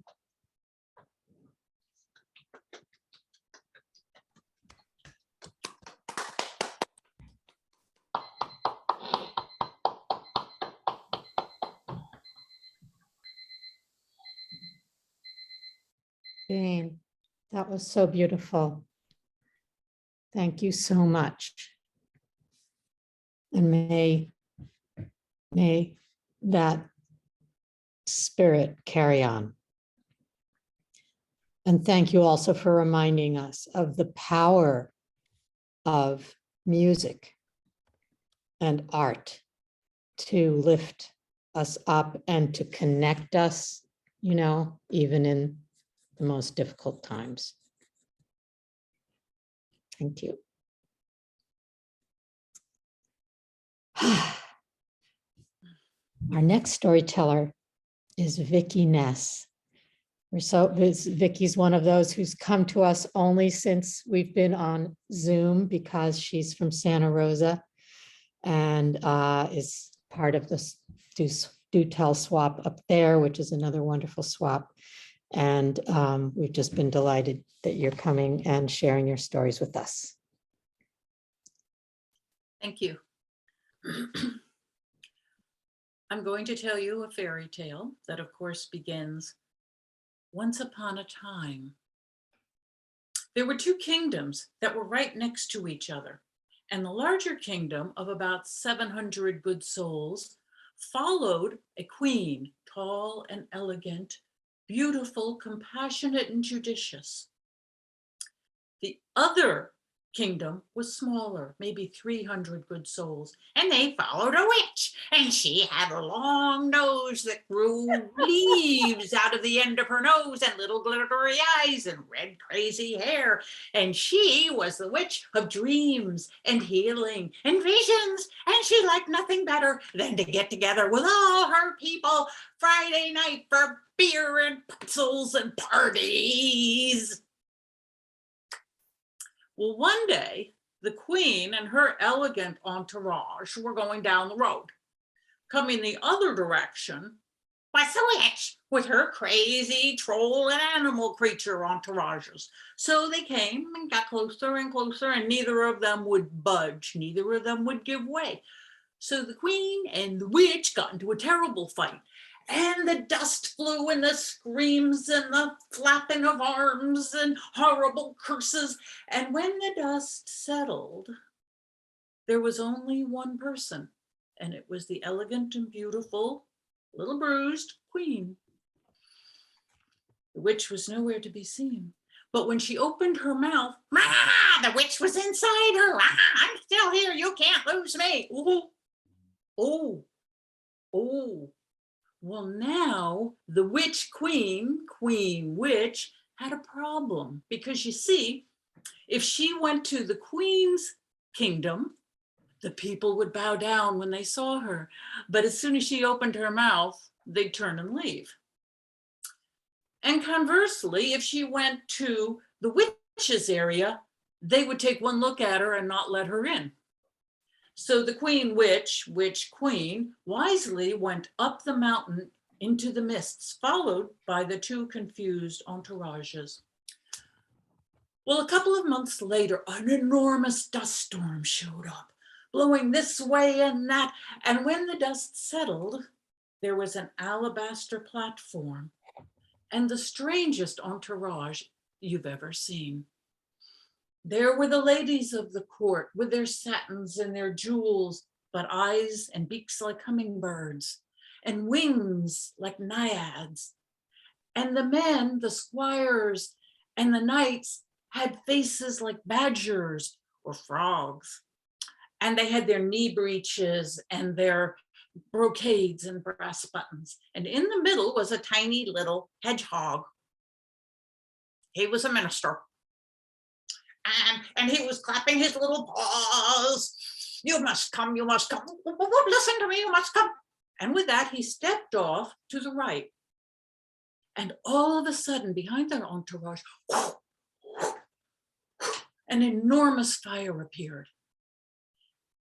Jane, that was so beautiful. Thank you so much. And may that spirit carry on. And thank you also for reminding us of the power of music and art to lift us up and to connect us, you know, even in the most difficult times. Thank you. Our next storyteller is Vicki Ness. Vicki's one of those who's come to us only since we've been on Zoom, because she's from Santa Rosa and is part of the Do Tell swap up there, which is another wonderful swap. And we've just been delighted that you're coming and sharing your stories with us. Thank you. I'm going to tell you a fairy tale that, of course, begins once upon a time. There were two kingdoms that were right next to each other, and the larger kingdom of about 700 good souls followed a queen, tall and elegant, beautiful, compassionate, and judicious. The other kingdom was smaller, maybe 300 good souls, and they followed a witch, and she had a long nose that grew leaves out of the end of her nose, and little glittery eyes, and red crazy hair, and she was the witch of dreams and healing and visions, and she liked nothing better than to get together with all her people Friday night for beer and pretzels and parties. Well, one day, the queen and her elegant entourage were going down the road. Coming the other direction was the witch with her crazy troll and animal creature entourages. So they came and got closer and closer, and neither of them would budge. Neither of them would give way. So the queen and the witch got into a terrible fight. And the dust flew and the screams and the flapping of arms and horrible curses. And when the dust settled, there was only one person, and it was the elegant and beautiful, little bruised queen. The witch was nowhere to be seen. But when she opened her mouth, the witch was inside her. I'm still here. You can't lose me. Ooh. Oh, oh. Well, now the witch queen witch, had a problem because you see, if she went to the queen's kingdom, the people would bow down when they saw her. But as soon as she opened her mouth, they'd turn and leave. And conversely, if she went to the witches' area, they would take one look at her and not let her in. So the queen witch queen, wisely went up the mountain into the mists, followed by the two confused entourages. Well, a couple of months later, an enormous dust storm showed up, blowing this way and that. And when the dust settled, there was an alabaster platform and the strangest entourage you've ever seen. There were the ladies of the court with their satins and their jewels, but eyes and beaks like hummingbirds, and wings like naiads. And the men, the squires and the knights, had faces like badgers or frogs. And they had their knee breeches and their brocades and brass buttons. And in the middle was a tiny little hedgehog. He was a minister. And he was clapping his little paws. You must come, you must come. Listen to me, you must come. And with that, he stepped off to the right. And all of a sudden, behind their entourage, an enormous fire appeared.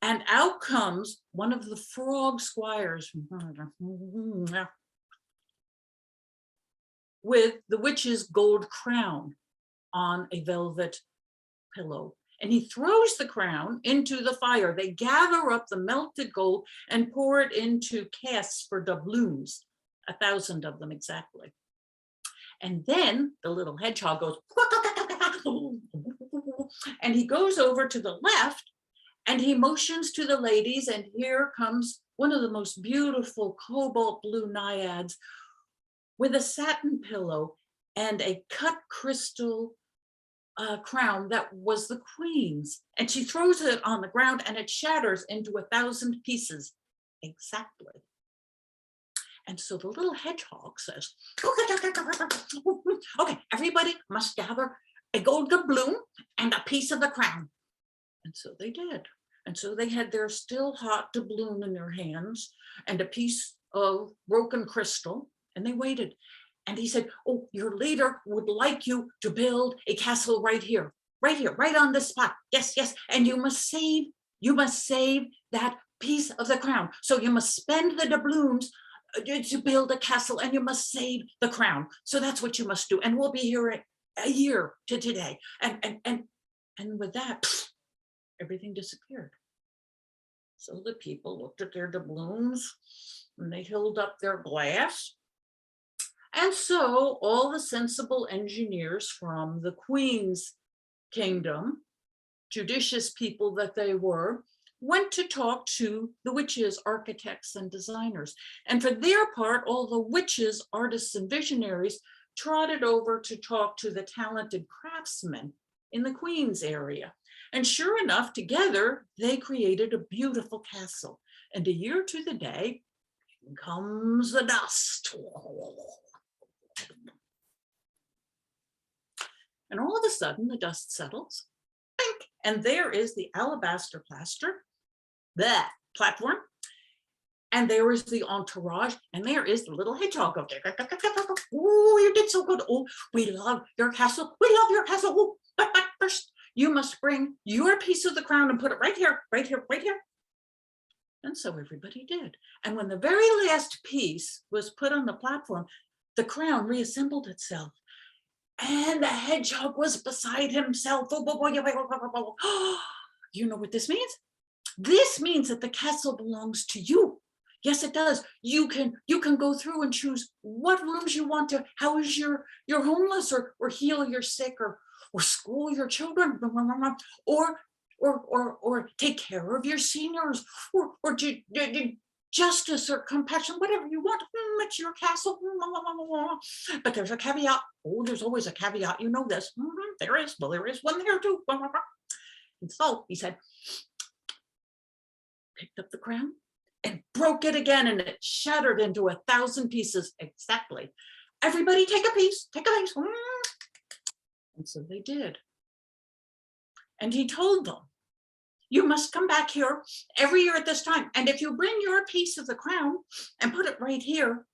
And out comes one of the frog squires with the witch's gold crown on a velvet pillow. And he throws the crown into the fire. They gather up the melted gold and pour it into casks for doubloons, 1,000 of them exactly. And then the little hedgehog goes, and he goes over to the left and he motions to the ladies, and here comes one of the most beautiful cobalt blue naiads with a satin pillow and a cut crystal crown that was the queen's. And she throws it on the ground and it shatters into 1,000 pieces exactly. And so the little hedgehog says, okay, everybody must gather a gold doubloon and a piece of the crown. And so they did. And so they had their still hot doubloon in their hands and a piece of broken crystal, and they waited. And he said, oh, your leader would like you to build a castle right here, right on this spot. Yes, yes. And you must save that piece of the crown. So you must spend the doubloons to build a castle, and you must save the crown. So that's what you must do. And we'll be here a year to today. And with that, everything disappeared. So the people looked at their doubloons and they held up their glass. And so all the sensible engineers from the Queen's kingdom, judicious people that they were, went to talk to the witches, architects, and designers. And for their part, all the witches, artists, and visionaries trotted over to talk to the talented craftsmen in the Queen's area. And sure enough, together, they created a beautiful castle. And a year to the day, comes the dust. And all of a sudden, the dust settles, and there is the alabaster platform, and there is the entourage, and there is the little hedgehog up there. Oh, you did so good. Oh, we love your castle. We love your castle. Oh, but first, you must bring your piece of the crown and put it right here, right here, right here. And so everybody did. And when the very last piece was put on the platform, the crown reassembled itself. And the hedgehog was beside himself. Oh, you know what this means? This means that the castle belongs to you. Yes, it does. You can go through and choose what rooms you want to house your homeless, or heal your sick, or school your children, or take care of your seniors, or justice or compassion, whatever you want. It's your castle. But there's a caveat. Oh, there's always a caveat. You know this. There is. Well, there is one there too. And so he said, picked up the crown and broke it again, and it shattered into 1,000 pieces exactly. Everybody take a piece, take a piece. And so they did. And he told them, you must come back here every year at this time. And if you bring your piece of the crown and put it right here,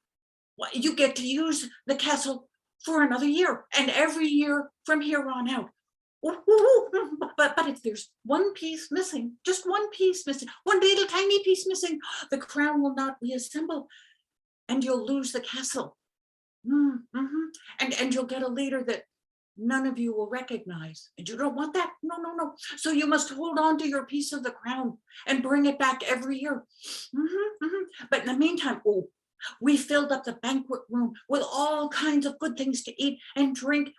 well, you get to use the castle for another year, and every year from here on out. But if there's one piece missing, just one piece missing, one little tiny piece missing, the crown will not reassemble, and you'll lose the castle. And you'll get a leader that none of you will recognize, and you don't want that. No. So you must hold on to your piece of the crown and bring it back every year. But in the meantime, we filled up the banquet room with all kinds of good things to eat and drink.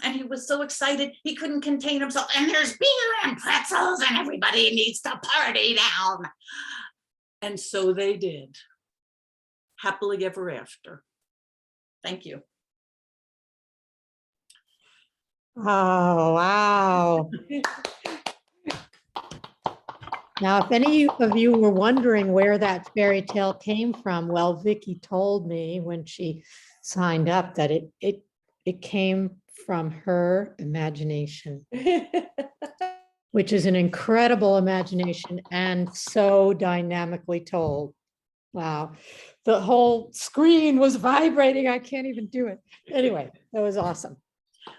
And he was so excited, he couldn't contain himself. And there's beer and pretzels, and everybody needs to party down. And so they did. Happily ever after. Thank you. Oh, wow. Now, if any of you were wondering where that fairy tale came from, well, Vicki told me when she signed up that it came from her imagination, which is an incredible imagination and so dynamically told. Wow. The whole screen was vibrating. I can't even do it. Anyway, that was awesome.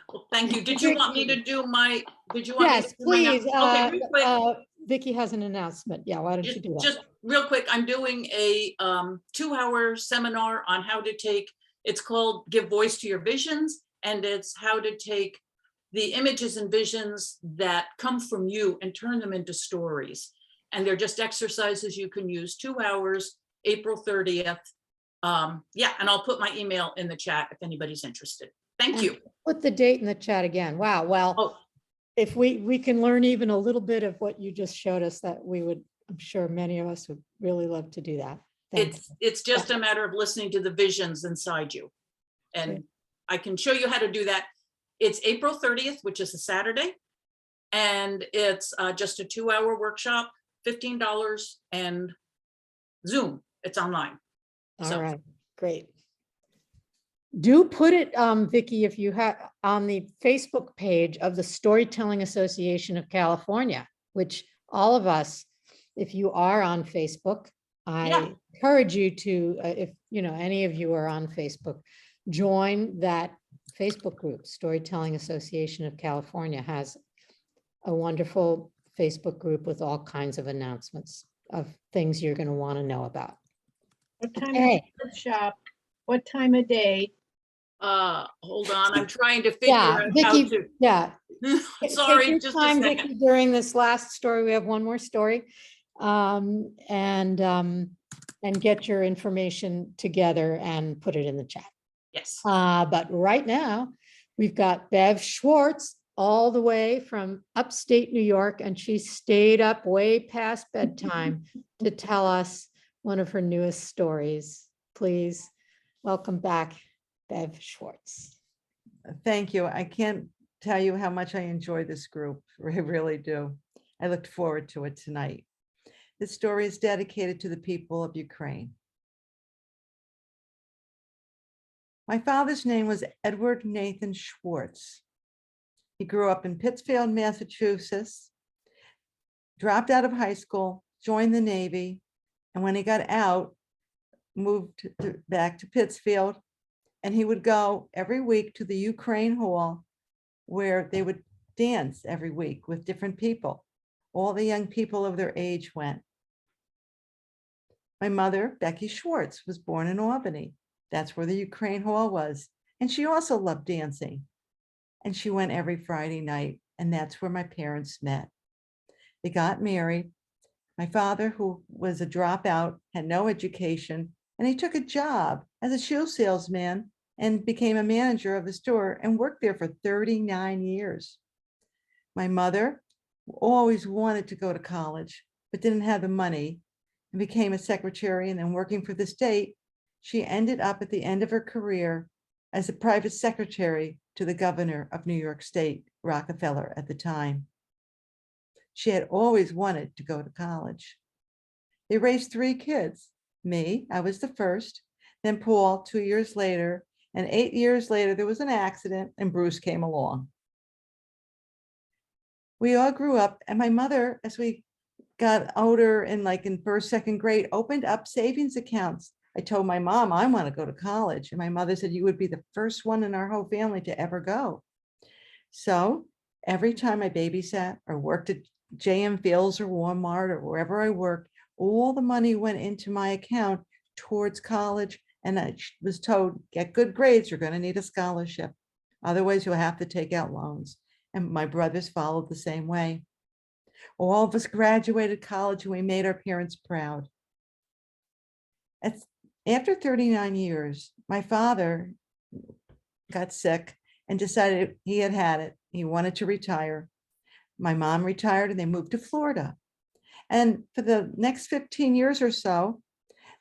Well, thank you. Did you want me to do my, did you want me Yes, to do my please. okay, real quick. Vicki has an announcement. Yeah, why don't you do that? Just real quick, I'm doing a 2-hour seminar on how to take, it's called Give Voice to Your Visions, and it's how to take the images and visions that come from you and turn them into stories. And they're just exercises you can use. 2 hours, April 30th. Yeah, and I'll put my email in the chat if anybody's interested. Thank you. Put the date in the chat again. Wow. Well, if we can learn even a little bit of what you just showed us, that we would, I'm sure many of us would really love to do that. It's just a matter of listening to the visions inside you. And I can show you how to do that. It's April 30th, which is a Saturday. And it's just a 2-hour workshop, $15, and Zoom. It's online. All right, great. Do put it, Vicki, if you have on the Facebook page of the Storytelling Association of California, which all of us, if you are on Facebook, I encourage you to, if you know any of you are on Facebook, join that Facebook group. Storytelling Association of California has a wonderful Facebook group with all kinds of announcements of things you're going to want to know about. What time is the workshop? What time of day? Hold on, I'm trying to figure out how Vicki, to. yeah. Sorry, Take your just time, a second. Vicki, during this last story. We have one more story. And get your information together and put it in the chat. Yes. But right now, we've got Bev Schwartz all the way from upstate New York, and she stayed up way past bedtime to tell us one of her newest stories. Please welcome back, Bev Schwartz. Thank you. I can't tell you how much I enjoy this group. I really do. I looked forward to it tonight. This story is dedicated to the people of Ukraine. My father's name was Edward Nathan Schwartz. He grew up in Pittsfield, Massachusetts, dropped out of high school, joined the Navy, and when he got out, moved back to Pittsfield, and he would go every week to the Ukraine Hall where they would dance every week with different people. All the young people of their age went. My mother, Becky Schwartz, was born in Albany. That's where the Ukraine Hall was. And she also loved dancing. And she went every Friday night, and that's where my parents met. They got married. My father, who was a dropout, had no education, and he took a job as a shoe salesman and became a manager of the store and worked there for 39 years. My mother always wanted to go to college, but didn't have the money and became a secretary and then working for the state. She ended up at the end of her career as a private secretary to the governor of New York State, Rockefeller at the time. She had always wanted to go to college. They raised 3 kids. Me, I was the first, then Paul 2 years later, and 8 years later, there was an accident and Bruce came along. We all grew up, and my mother, as we got older and like in first, second grade, opened up savings accounts. I told my mom, I want to go to college. And my mother said, you would be the first one in our whole family to ever go. So every time I babysat or worked at JM Fields or Walmart or wherever I worked, all the money went into my account towards college. And I was told, get good grades, you're going to need a scholarship. Otherwise, you'll have to take out loans. And my brothers followed the same way. All of us graduated college and we made our parents proud. After 39 years, my father got sick and decided he had it. He wanted to retire. My mom retired and they moved to Florida. And for the next 15 years or so,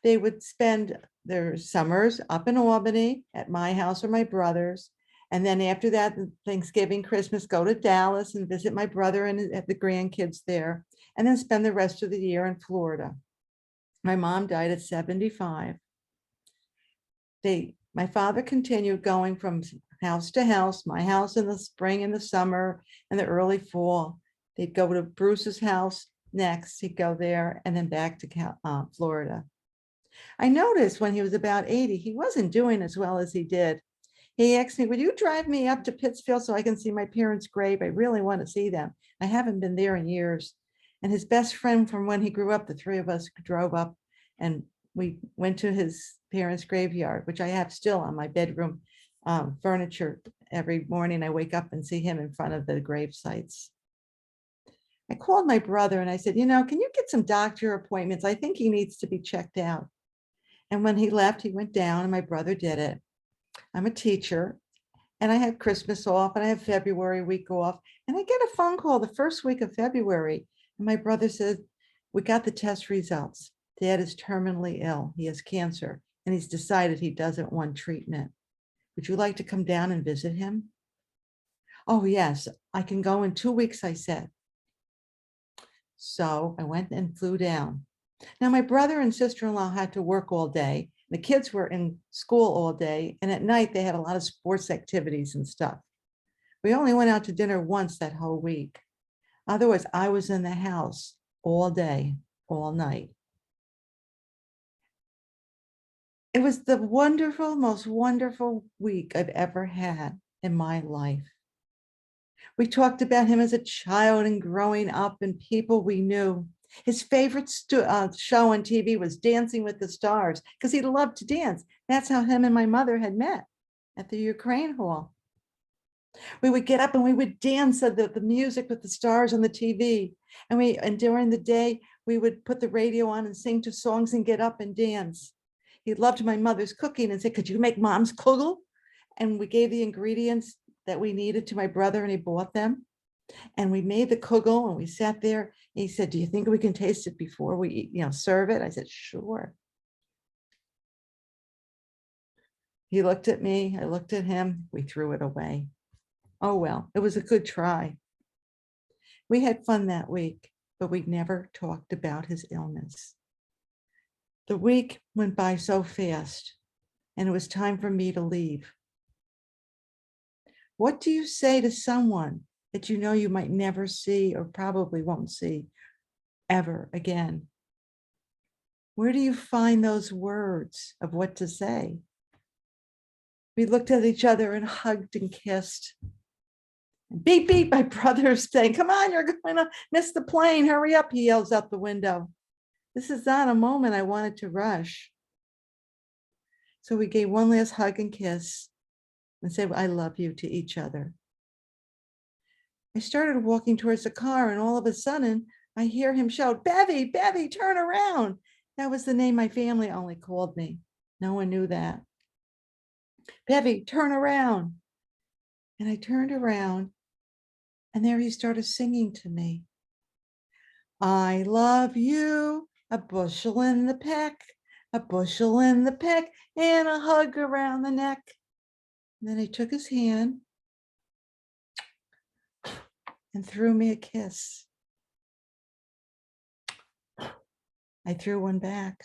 they would spend their summers up in Albany at my house or my brother's. And then after that, Thanksgiving, Christmas, go to Dallas and visit my brother and the grandkids there, and then spend the rest of the year in Florida. My mom died at 75. My father continued going from house to house, my house in the spring and the summer and the early fall. They'd go to Bruce's house next, he'd go there and then back to Florida. I noticed when he was about 80, he wasn't doing as well as he did. He asked me, would you drive me up to Pittsfield so I can see my parents' grave? I really want to see them. I haven't been there in years. And his best friend from when he grew up, the 3 of us drove up and we went to his parents' graveyard, which I have still on my bedroom furniture. Every morning I wake up and see him in front of the grave sites. I called my brother and I said, can you get some doctor appointments? I think he needs to be checked out. And when he left, he went down and my brother did it. I'm a teacher and I had Christmas off and I have February week off. And I get a phone call the first week of February. And my brother said, we got the test results. Dad is terminally ill. He has cancer and he's decided he doesn't want treatment. Would you like to come down and visit him? Oh, yes, I can go in 2 weeks, I said. So I went and flew down. Now, my brother and sister-in-law had to work all day. The kids were in school all day, and at night they had a lot of sports activities and stuff. We only went out to dinner once that whole week. Otherwise, I was in the house all day, all night. It was the most wonderful week I've ever had in my life. We talked about him as a child and growing up and people we knew. His favorite show on TV was Dancing with the Stars because he loved to dance. That's how him and my mother had met at the Ukraine Hall. We would get up and we would dance at the music with the stars on the TV. And during the day, we would put the radio on and sing to songs and get up and dance. He loved my mother's cooking and said, could you make mom's kugel? And we gave the ingredients that we needed to my brother and he bought them. And we made the kugel and we sat there. And he said, do you think we can taste it before we serve it? I said, sure. He looked at me, I looked at him, we threw it away. Oh, well, it was a good try. We had fun that week, but we never talked about his illness. The week went by so fast and it was time for me to leave. What do you say to someone that you might never see or probably won't see ever again? Where do you find those words of what to say? We looked at each other and hugged and kissed. Beep, beep, my brother's saying, come on, you're going to miss the plane. Hurry up, he yells out the window. This is not a moment I wanted to rush. So we gave one last hug and kiss and said, I love you to each other. I started walking towards the car and all of a sudden I hear him shout, Bevy, Bevy, turn around. That was the name my family only called me. No one knew that. Bevy, turn around. And I turned around, and there he started singing to me. I love you, a bushel in the peck, a bushel in the peck, and a hug around the neck. And then he took his hand and threw me a kiss. I threw one back.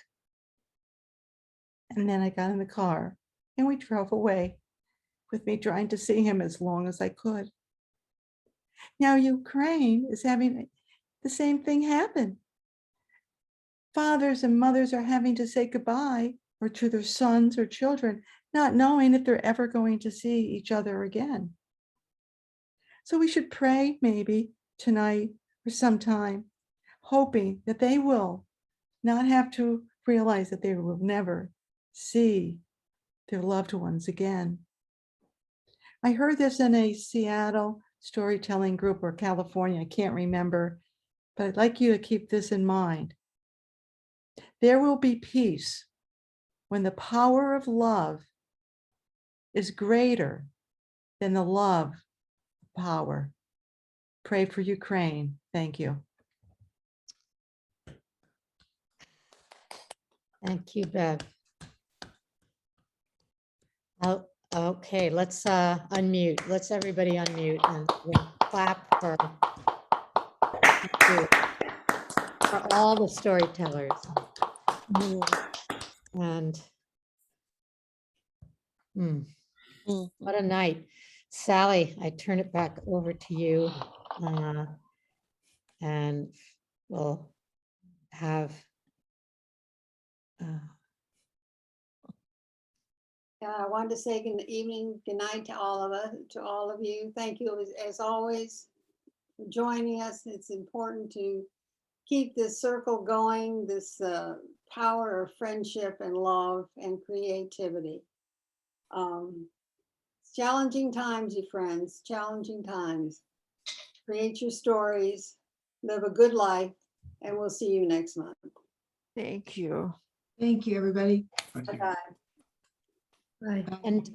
And then I got in the car and we drove away, with me trying to see him as long as I could. Now Ukraine is having the same thing happen. Fathers and mothers are having to say goodbye or to their sons or children, not knowing if they're ever going to see each other again. So we should pray maybe tonight or sometime, hoping that they will not have to realize that they will never see their loved ones again. I heard this in a Seattle storytelling group or California, I can't remember, but I'd like you to keep this in mind. There will be peace when the power of love is greater than the love power. Pray for Ukraine. Thank you. Thank you, Bev. Oh, okay, let's unmute. Let's everybody unmute and we'll clap for all the storytellers. And what a night. Sally, I turn it back over to you. And we'll have I wanted to say good evening, good night to all of us, to all of you. Thank you as always for joining us. It's important to keep this circle going, this power of friendship and love and creativity. It's challenging times, you friends, challenging times. Create your stories, live a good life, and we'll see you next month. Thank you. Thank you, everybody. Bye-bye. and